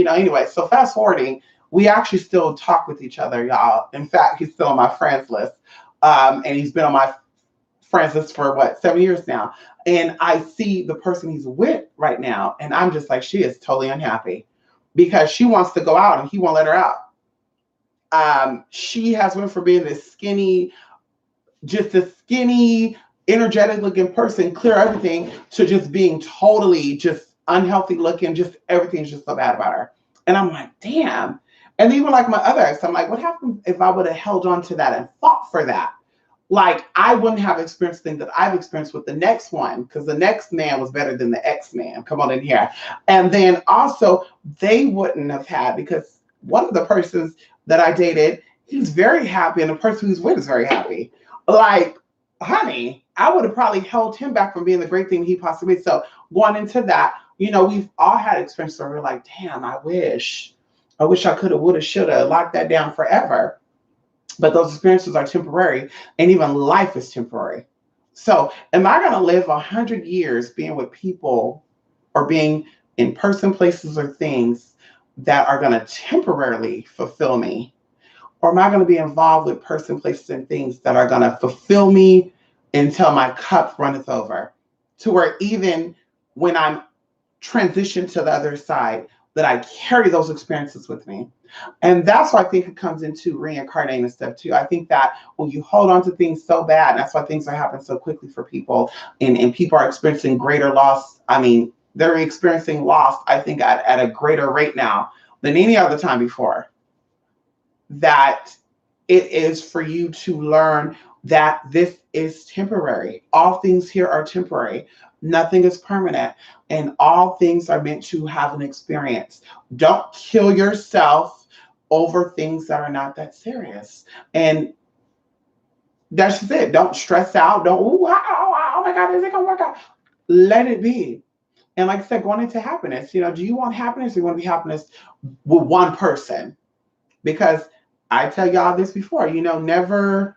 anyway, so fast forwarding, we actually still talk with each other, y'all. In fact, he's still on my friends list. And he's been on my friends list for 7 years now. And I see the person he's with right now. And I'm just like, she is totally unhappy because she wants to go out and he won't let her out. She has went from being this skinny, energetic looking person, clear everything, to just being totally just unhealthy looking, just everything's just so bad about her. And I'm like, damn. And even like my other ex, I'm like, what happened if I would have held on to that and fought for that? Like, I wouldn't have experienced things that I've experienced with the next one because the next man was better than the ex-man. Come on in here. And then also, they wouldn't have had, because one of the persons that I dated, he's very happy, and the person who's with is very happy. Like, honey, I would have probably held him back from being the great thing he possibly is. So going into that, we've all had experiences where we're like, damn, I wish I could have, would have, should have locked that down forever. But those experiences are temporary, and even life is temporary. So am I going to live 100 years being with people or being in person, places, or things that are going to temporarily fulfill me? Or am I going to be involved with person, places, and things that are going to fulfill me until my cup runneth over? To where even when I'm transitioned to the other side, that I carry those experiences with me. And that's why I think it comes into reincarnating and stuff too. I think that when you hold on to things so bad, that's why things are happening so quickly for people, and people are experiencing greater loss. I mean, they're experiencing loss, I think, at a greater rate now than any other time before. That it is for you to learn that this is temporary. All things here are temporary. Nothing is permanent, and all things are meant to have an experience. Don't kill yourself over things that are not that serious. And that's just it. Don't stress out. Don't, oh my God, is it going to work out? Let it be. And like I said, going into happiness, do you want happiness, or do you want to be happiness with one person? Because I tell y'all this before, never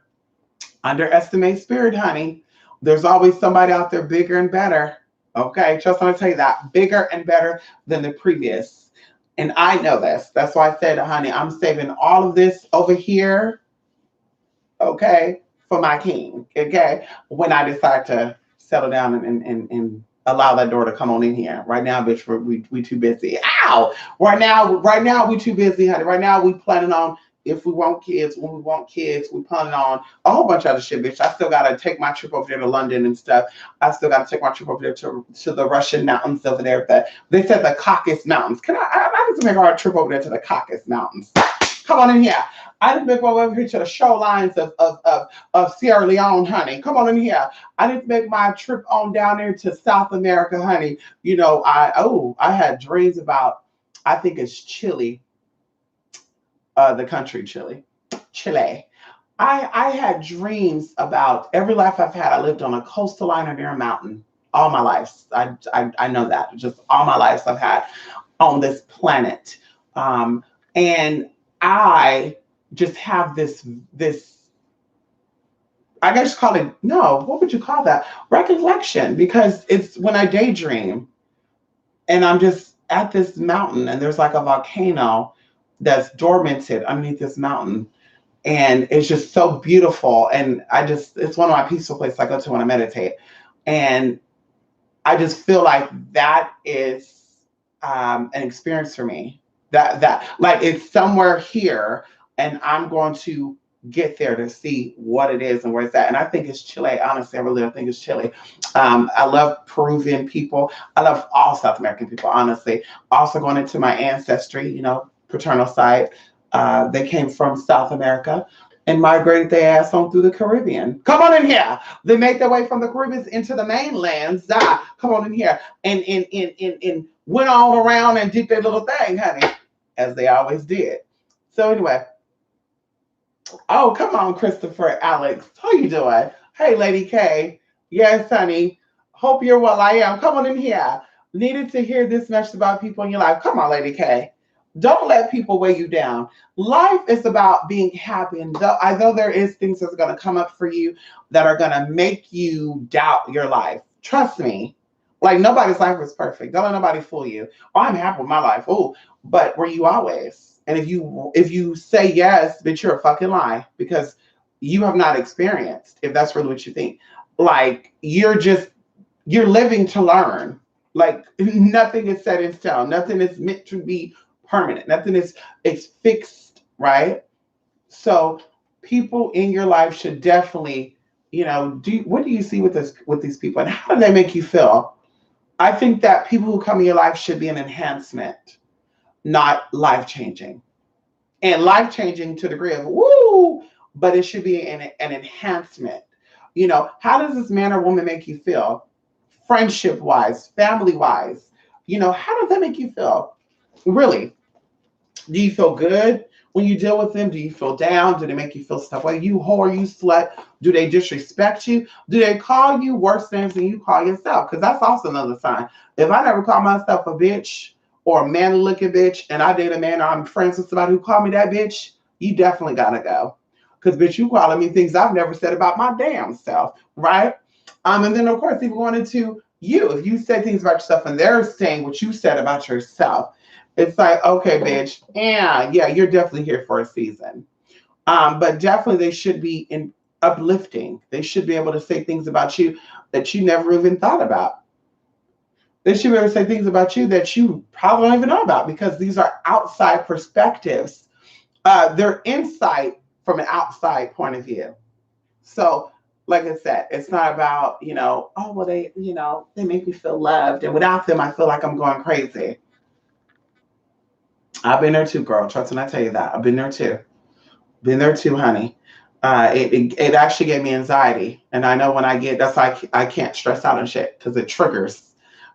underestimate spirit, honey. There's always somebody out there bigger and better. Okay, just want to tell you that, bigger and better than the previous. And I know this. That's why I said, honey, I'm saving all of this over here, okay, for my king. Okay, when I decide to settle down and allow that door to come on in here. Right now, bitch, we too busy. Ow! Right now we too busy, honey. Right now we planning on, if we want kids, when we want kids, we planning on a whole bunch of other shit, bitch. I still gotta take my trip over there to London and stuff. I still gotta take my trip over there to the Russian mountains over there. They said the Caucasus Mountains. I need to make our trip over there to the Caucasus Mountains. Come on in here. I need to make my way over here to the shorelines of of Sierra Leone, honey. Come on in here. I didn't make my trip on down there to South America, honey. I had dreams about, I think it's Chile, the country Chile. I had dreams about every life I've had. I lived on a coastal line or near a mountain all my life. I know that. Just all my life I've had on this planet. And I just have this I guess call it, no, what would you call that? Recollection, because it's when I daydream and I'm just at this mountain and there's like a volcano that's dormanted underneath this mountain. And it's just so beautiful. And it's one of my peaceful places I go to when I meditate. And I just feel like that is an experience for me. That like it's somewhere here, and I'm going to get there to see what it is and where it's at. And I think it's Chile. Honestly, I really think it's Chile. I love Peruvian people. I love all South American people, honestly. Also going into my ancestry, paternal side, they came from South America and migrated their ass on through the Caribbean. Come on in here. They made their way from the Caribbean into the mainlands. Come on in here. And went on around and did their little thing, honey, as they always did. So anyway. Oh, come on, Christopher Alex. How you doing? Hey, Lady K. Yes, honey. Hope you're well. I am. Come on in here. Needed to hear this message about people in your life. Come on, Lady K. Don't let people weigh you down. Life is about being happy. And though there is things that's going to come up for you that are going to make you doubt your life. Trust me. Like, nobody's life is perfect. Don't let nobody fool you. Oh, I'm happy with my life. Oh, but were you always? And if you say yes, but you're a fucking lie, because you have not experienced, if that's really what you think. Like, you're living to learn. Like, nothing is set in stone. Nothing is meant to be permanent. Nothing is fixed, right? So people in your life should definitely, what do you see with these people, and how do they make you feel? I think that people who come in your life should be an enhancement, not life-changing. And life-changing to the degree of woo, but it should be an enhancement. How does this man or woman make you feel? Friendship-wise, family-wise, how does that make you feel? Really? Do you feel good when you deal with them? Do you feel down? Do they make you feel stuff like you whore, you slut? Do they disrespect you? Do they call you worse names than you call yourself? Because that's also another sign. If I never call myself a bitch or a manly looking bitch, and I date a man or I'm friends with somebody who called me that bitch, you definitely gotta go. Because bitch, you calling me things I've never said about my damn self, right? And then of course, even going into you, if you say things about yourself and they're saying what you said about yourself, it's like, okay, bitch, yeah, you're definitely here for a season. But definitely they should be uplifting. They should be able to say things about you that you never even thought about. They should be able to say things about you that you probably don't even know about, because these are outside perspectives. They're insight from an outside point of view. So, like I said, it's not about, oh, well, they make me feel loved. And without them, I feel like I'm going crazy. I've been there too, girl. Trust when I tell you that. I've been there too. Been there too, honey. It actually gave me anxiety. And I know when that's like I can't stress out and shit, because it triggers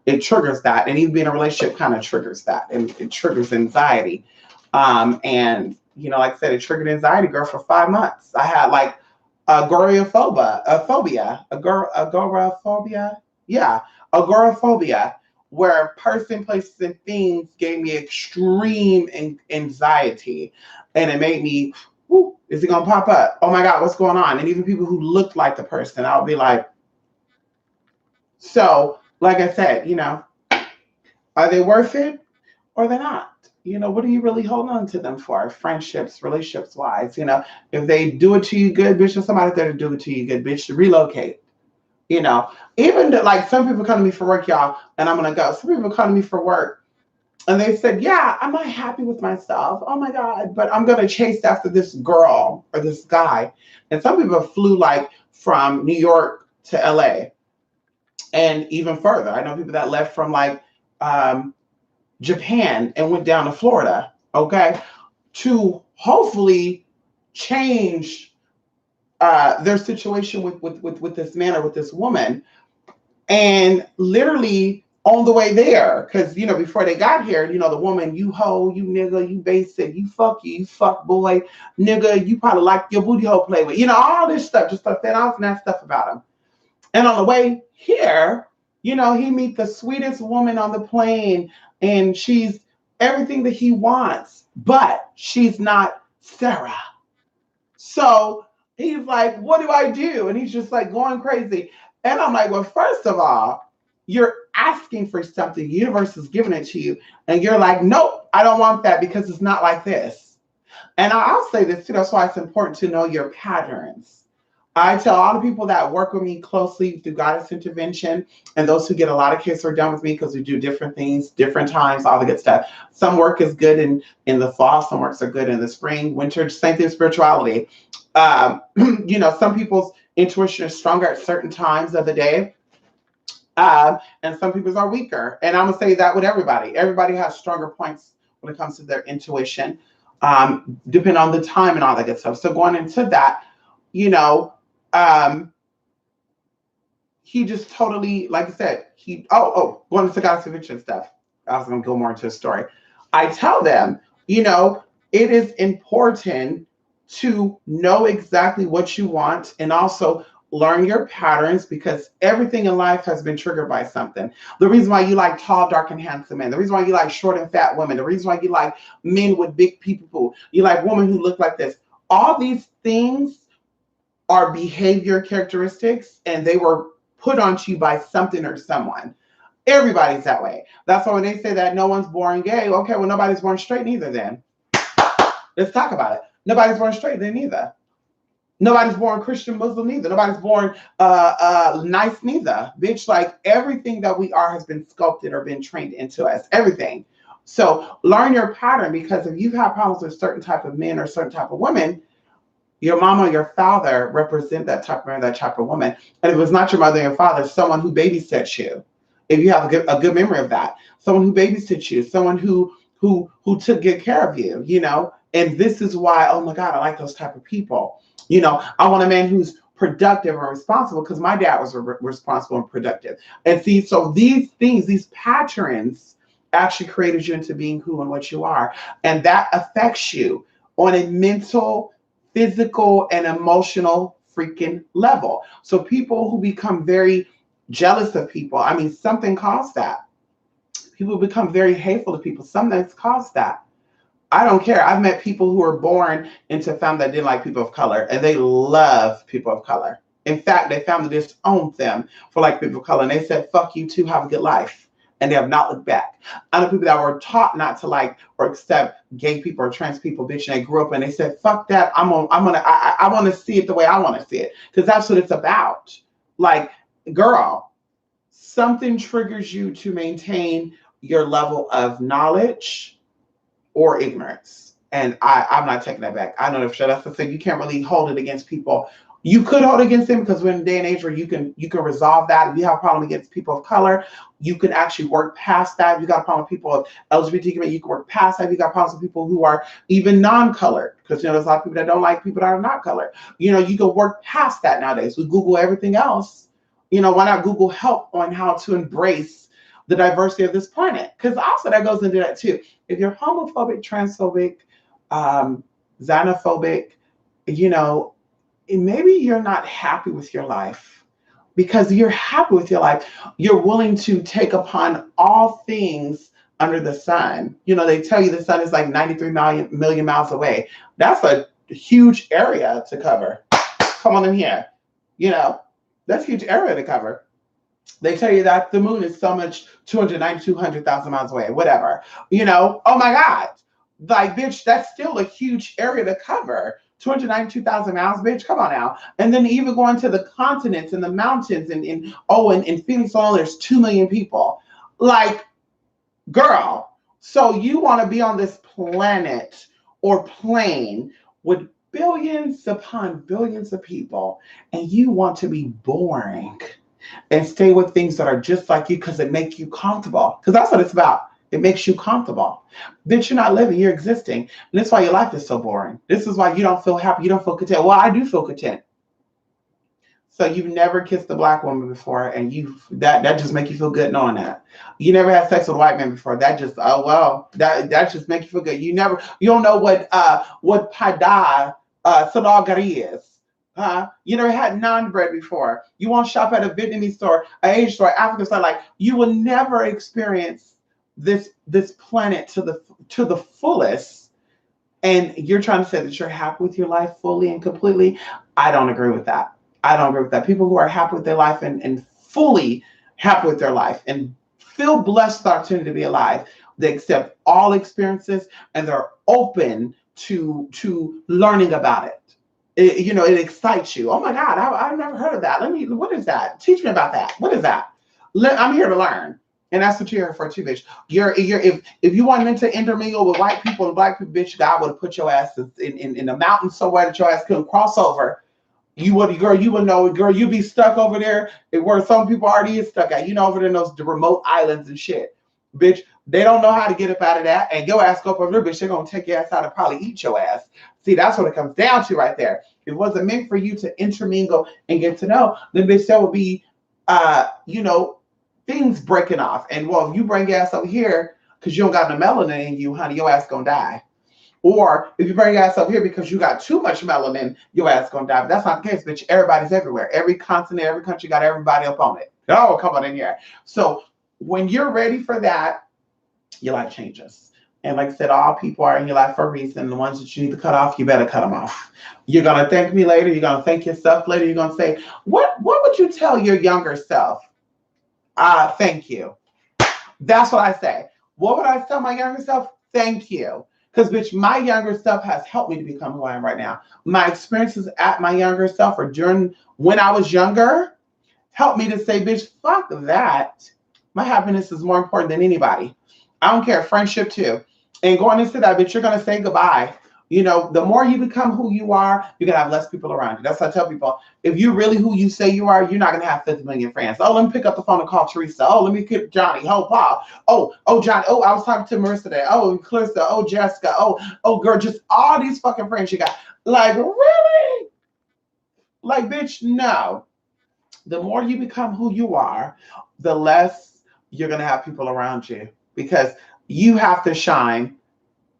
that. And even being in a relationship kind of triggers that. And it triggers anxiety. And, like I said, it triggered anxiety, girl, for 5 months. I had like agoraphobia. Yeah, agoraphobia, where person, places, and things gave me extreme anxiety. And it made me, is it going to pop up? Oh my God, what's going on? And even people who looked like the person, I would be like, so, like I said, are they worth it or they're not? What are you really holding on to them for? Friendships, relationships wise, if they do it to you good, bitch, there's somebody there to do it to you good, bitch, to relocate. Even like some people come to me for work, y'all, and I'm going to go. Some people come to me for work and they said, yeah, I'm not happy with myself. Oh my God, but I'm going to chase after this girl or this guy. And some people flew like from New York to LA and even further. I know people that left from like Japan and went down to Florida, okay, to hopefully change their situation with this man or with this woman, and literally on the way there, because before they got here, the woman, you hoe, you nigga, you basic, you fuck boy, nigga, you probably like your booty hole play with, all this stuff, just stuff that off and that stuff about him. And on the way here, he meet the sweetest woman on the plane, and she's everything that he wants, but she's not Sarah. So he's like, what do I do? And he's just like going crazy. And I'm like, well, first of all, you're asking for something. The universe is giving it to you. And you're like, nope, I don't want that because it's not like this. And I'll say this too. That's why it's important to know your patterns. I tell all the people that work with me closely through Goddess Intervention, and those who get a lot of kids are done with me because we do different things, different times, all the good stuff. Some work is good in the fall, some works are good in the spring, winter, same thing with spirituality. Some people's intuition is stronger at certain times of the day, and some people's are weaker. And I'm gonna say that with everybody. Everybody has stronger points when it comes to their intuition, depending on the time and all that good stuff. So going into that, he just totally, like I said, going into Goddess Intervention stuff. I was gonna go more into the story. I tell them, it is important to know exactly what you want and also learn your patterns, because everything in life has been triggered by something. The reason why you like tall, dark, and handsome men, the reason why you like short and fat women, the reason why you like men with big people, you like women who look like this. All these things are behavior characteristics, and they were put onto you by something or someone. Everybody's that way. That's why when they say that no one's born gay, okay, well, nobody's born straight neither then. Let's talk about it. Nobody's born straight then either. Nobody's born Christian, Muslim neither. Nobody's born nice neither. Bitch, like everything that we are has been sculpted or been trained into us. Everything. So learn your pattern, because if you've had problems with certain type of men or certain type of women, your mama or your father represent that type of man, that type of woman. And if it's not your mother and your father, someone who babysits you. If you have a good memory of that, someone who babysits you, someone who took good care of you, And this is why, oh my God, I like those type of people. I want a man who's productive and responsible, because my dad was responsible and productive. And see, so these things, these patterns actually created you into being who and what you are. And that affects you on a mental, physical, and emotional freaking level. So people who become very jealous of people, I mean, something caused that. People become very hateful to people. Something's caused that. I don't care. I've met people who were born into a family that didn't like people of color, and they love people of color. In fact, they found that disowned them for like people of color, and they said, fuck you too, have a good life. And they have not looked back. I know people that were taught not to like or accept gay people or trans people, bitch, and they grew up and they said, fuck that. I want to see it the way I want to see it, because that's what it's about. Like, girl, something triggers you to maintain your level of knowledge or ignorance. And I'm not taking that back. I know if that's the thing, you can't really hold it against people. You could hold it against them, because we're in a day and age where you can resolve that. If you have a problem against people of color, you can actually work past that. If you got a problem with people of LGBT, you can work past that. If you got problems with people who are even non-colored, because there's a lot of people that don't like people that are not colored. You can work past that nowadays. We Google everything else. Why not Google help on how to embrace the diversity of this planet? Because also that goes into that too. If you're homophobic, transphobic, xenophobic, maybe you're not happy with your life. Because you're happy with your life, you're willing to take upon all things under the sun. They tell you the sun is like 93 million miles away. That's a huge area to cover. Come on in here. That's a huge area to cover. They tell you that the moon is so much 200,000 miles away, whatever. Oh my God. Like, bitch, that's still a huge area to cover. 292,000 miles, bitch, come on now. And then even going to the continents and the mountains and in Phoenix alone, there's 2 million people. Like, girl, so you want to be on this planet or plane with billions upon billions of people, and you want to be boring and stay with things that are just like you because it makes you comfortable. Because that's what it's about. It makes you comfortable. Bitch, you're not living, you're existing. And that's why your life is so boring. This is why you don't feel happy, you don't feel content. Well, I do feel content. So you've never kissed a black woman before, and you that just make you feel good knowing that. You never had sex with a white man before. That just oh well, that just make you feel good. You don't know what pada salagari is. Huh? You never had naan bread before. You won't shop at a Vietnamese store, an Asian store, African store. Like you will never experience this planet to the fullest. And you're trying to say that you're happy with your life fully and completely. I don't agree with that. I don't agree with that. People who are happy with their life and fully happy with their life and feel blessed with the opportunity to be alive, they accept all experiences and they're open to learning about it. It excites you. Oh my God, I've never heard of that. What is that? Teach me about that. What is that? I'm here to learn. And that's what you're here for too, bitch. If you wanted to intermingle with white people and black people, bitch, God would have put your ass in the mountains somewhere that your ass couldn't cross over. You would know, girl, you'd be stuck over there where some people already is stuck at. Over there in those remote islands and shit. Bitch, they don't know how to get up out of that. And your ass go up over there, bitch, they're gonna take your ass out and probably eat your ass. See, that's what it comes down to right there. If it wasn't meant for you to intermingle and get to know, then bitch, there would be things breaking off. And well, if you bring your ass over here because you don't got no melanin in you, honey, your ass gonna die. Or if you bring your ass over here because you got too much melanin, your ass gonna die. But that's not the case, bitch. Everybody's everywhere. Every continent, every country got everybody up on it. Oh, come on in here. So when you're ready for that, your life changes. And like I said, all people are in your life for a reason. The ones that you need to cut off, you better cut them off. You're gonna thank me later. You're gonna thank yourself later. You're gonna say, what would you tell your younger self? Thank you. That's what I say. What would I tell my younger self? Thank you. Because, bitch, my younger self has helped me to become who I am right now. My experiences at my younger self or during when I was younger helped me to say, bitch, fuck that. My happiness is more important than anybody. I don't care. Friendship, too. And going into that, bitch, you're going to say goodbye. The more you become who you are, you're going to have less people around you. That's what I tell people. If you're really who you say you are, you're not going to have 50 million friends. Oh, let me pick up the phone and call Teresa. Oh, let me pick Johnny. Oh, Paul. Oh, Johnny. Oh, I was talking to Marissa today. Oh, Clarissa. Oh, Jessica. Oh, girl, just all these fucking friends you got. Like, really? Like, bitch, no. The more you become who you are, the less you're going to have people around you because you have to shine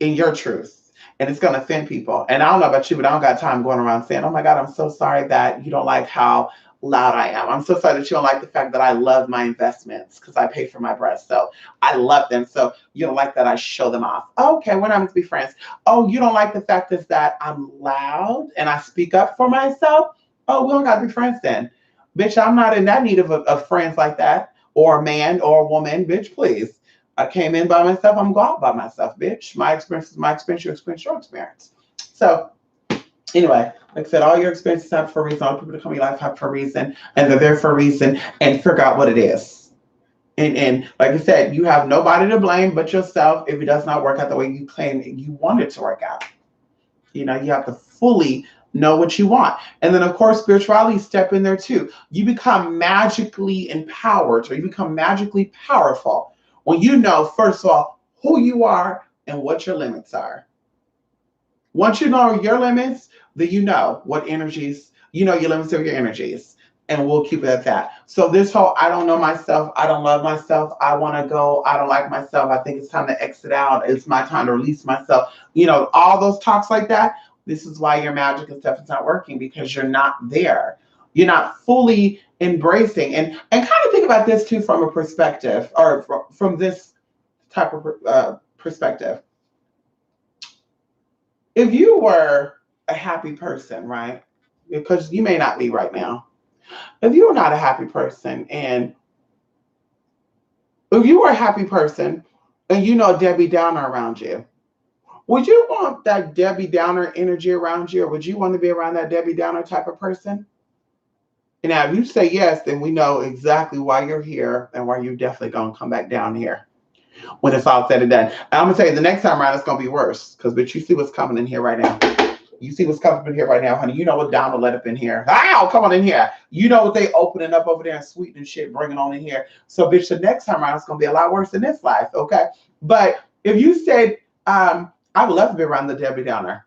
in your truth. And it's going to offend people. And I don't know about you, but I don't got time going around saying, oh my God, I'm so sorry that you don't like how loud I am. I'm so sorry that you don't like the fact that I love my investments because I pay for my breasts. So I love them. So you don't like that I show them off. Okay, we're not going to be friends. Oh, you don't like the fact that I'm loud and I speak up for myself? Oh, we don't got to be friends then. Bitch, I'm not in that need of friends like that or a man or a woman. Bitch, please. I came in by myself. I'm going out by myself, bitch. My experience is my experience. Your experience, your experience. So, anyway, like I said, all your experiences happen for a reason. All the people that come in your life happen for a reason, and they're there for a reason. And figure out what it is. And like I said, you have nobody to blame but yourself if it does not work out the way you claim you want it to work out. You have to fully know what you want. And then, of course, spirituality step in there too. You become magically empowered, or you become magically powerful when you know, first of all, who you are and what your limits are. Once you know your limits, then you know what energies, your limits of your energies. And we'll keep it at that. So this whole, I don't know myself, I don't love myself, I want to go, I don't like myself, I think it's time to exit out, it's my time to release myself. All those talks like that, this is why your magic and stuff is not working, because you're not there. You're not fully embracing. And kind of think about this too from a perspective, or from this type of perspective. If you were a happy person, right? Because you may not be right now. If you were not a happy person, and if you were a happy person and Debbie Downer around you, would you want that Debbie Downer energy around you, or would you want to be around that Debbie Downer type of person? And now, if you say yes, then we know exactly why you're here and why you're definitely going to come back down here when it's all said and done. And I'm going to tell you, the next time around, it's going to be worse, but you see what's coming in here right now. You see what's coming in here right now, honey. You know what Donald let up in here. Ow, come on in here. You know what they opening up over there and sweetening shit, bringing on in here. So, bitch, the next time around, it's going to be a lot worse than this life, okay? But if you said, I would love to be around the Debbie Downer,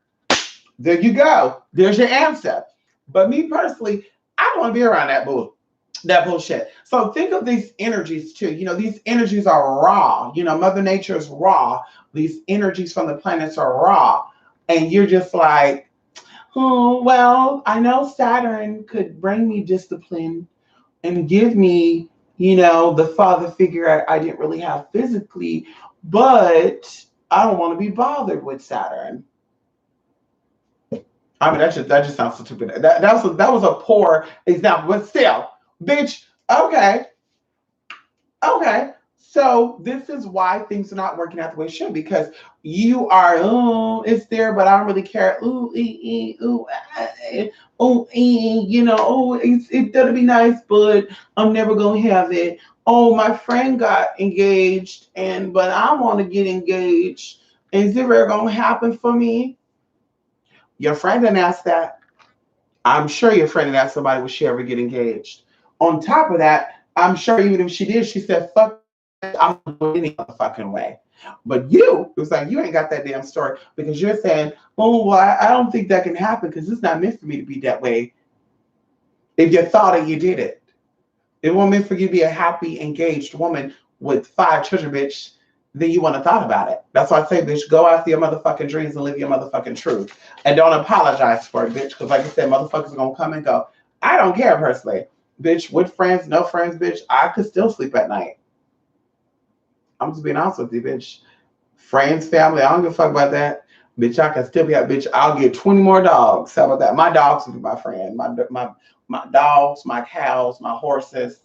there you go. There's your answer. But me personally, I don't want to be around that bullshit. So think of these energies too. These energies are raw. Mother Nature is raw. These energies from the planets are raw. And you're just like, oh, well, I know Saturn could bring me discipline and give me, the father figure I didn't really have physically, but I don't want to be bothered with Saturn. I mean, that just sounds so stupid. That was a poor example, but still, bitch. Okay, okay. So this is why things are not working out the way it should, because you are, oh, it's there, but I don't really care. Ooh, ooh, oh, oh, it's gonna be nice, but I'm never gonna have it. Oh, my friend got engaged, but I want to get engaged. Is it ever gonna happen for me? Your friend didn't ask that. I'm sure your friend didn't ask somebody would she ever get engaged. On top of that, I'm sure even if she did, she said, fuck, I'm not doing any motherfucking way. But it was like, you ain't got that damn story because you're saying, oh, well, I don't think that can happen because it's not meant for me to be that way. If you thought it, you did it. It wasn't meant for you to be a happy, engaged woman with 5 children, bitch. Then you want to thought about it. That's why I say, bitch, go after your motherfucking dreams and live your motherfucking truth. And don't apologize for it, bitch. Because like I said, motherfuckers are going to come and go. I don't care personally. Bitch, with friends, no friends, bitch, I could still sleep at night. I'm just being honest with you, bitch. Friends, family, I don't give a fuck about that. Bitch, I can still be out, bitch. I'll get 20 more dogs. How about that? My dogs will be my friend. My dogs, my cows, my horses.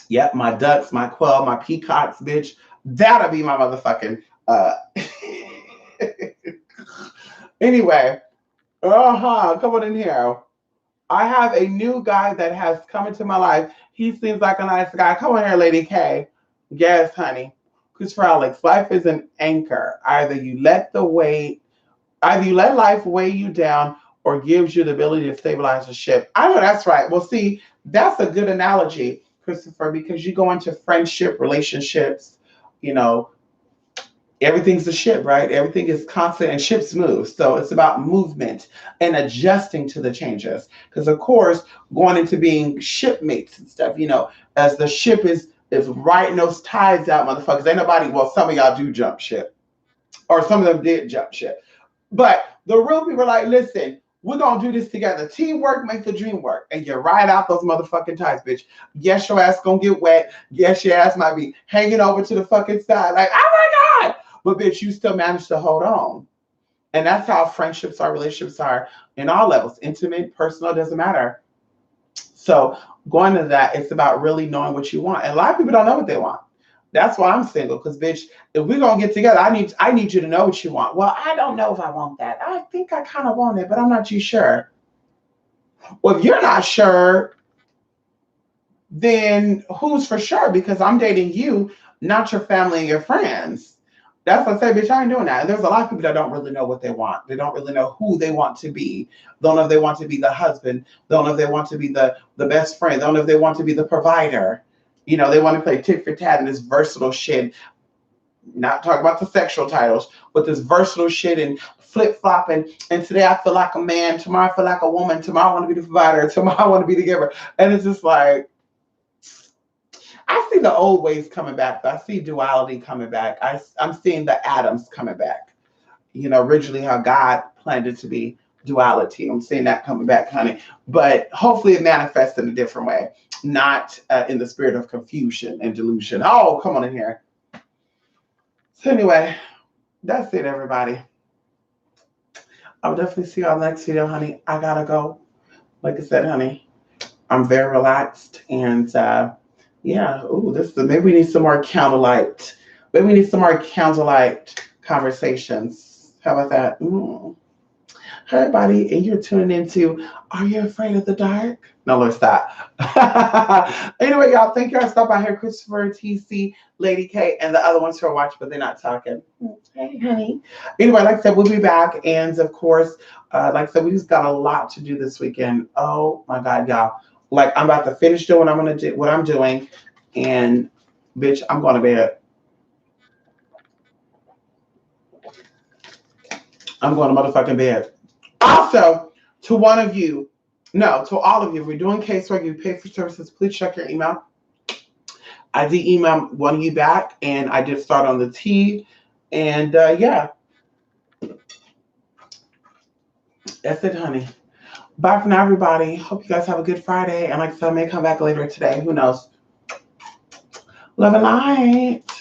Yep, my ducks, my quail, my peacocks, bitch. That'll be my motherfucking anyway. Come on in here. I have a new guy that has come into my life. He seems like a nice guy. Come on here, Lady K. Yes, honey. Christopher Alex, life is an anchor. Either you let life weigh you down or gives you the ability to stabilize the ship. I know that's right. Well, see, that's a good analogy, Christopher, because you go into friendship, relationships, everything's a ship, right? Everything is constant and ships move. So it's about movement and adjusting to the changes. Because of course, going into being shipmates and stuff, as the ship is riding those tides out, motherfuckers. Ain't nobody, well, some of y'all do jump ship. Or some of them did jump ship. But the real people are like, listen, we're going to do this together. Teamwork makes the dream work. And you ride out those motherfucking tides, bitch. Yes, your ass going to get wet. Yes, your ass might be hanging over to the fucking side. Like, oh my God. But bitch, you still manage to hold on. And that's how friendships are, relationships are in all levels. Intimate, personal, doesn't matter. So going to that, it's about really knowing what you want. And a lot of people don't know what they want. That's why I'm single, because bitch, if we're gonna get together, I need you to know what you want. Well, I don't know if I want that. I think I kind of want it, but I'm not too sure. Well, if you're not sure, then who's for sure? Because I'm dating you, not your family and your friends. That's what I say, bitch, I ain't doing that. And there's a lot of people that don't really know what they want. They don't really know who they want to be. Don't know if they want to be the husband. Don't know if they want to be the best friend. Don't know if they want to be the provider. They want to play tit for tat and this versatile shit. Not talking about the sexual titles, but this versatile shit and flip-flopping. And today I feel like a man. Tomorrow I feel like a woman. Tomorrow I want to be the provider. Tomorrow I want to be the giver. And it's just like, I see the old ways coming back. I see duality coming back. I'm seeing the atoms coming back. Originally how God planned it to be duality. I'm seeing that coming back, honey. But hopefully it manifests in a different way, not in the spirit of confusion and delusion. Oh, come on in here. So anyway, that's it, everybody. I'll definitely see y'all next video, honey. I gotta go. Like I said, honey, I'm very relaxed and yeah. Ooh, maybe we need some more candlelight. Maybe we need some more candlelight conversations. How about that? Hi, everybody, and you're tuning into Are You Afraid of the Dark? No, let's stop. Anyway, y'all, thank y'all. Stop by here, Christopher, TC, Lady K, and the other ones who are watching, but they're not talking. Hey, honey. Anyway, like I said, we'll be back, and of course, like I said, we just got a lot to do this weekend. Oh my God, y'all! Like I'm about to finish doing what I'm doing, and bitch, I'm going to bed. I'm going to motherfucking bed. Also, to one of you No, to all of you. If we're doing casework, you pay for services, please check your email. I did email one of you back, and I did start on the tea. And yeah, that's it, honey. Bye for now, everybody. Hope you guys have a good Friday. And like I said, I may come back later today. Who knows? Love and light.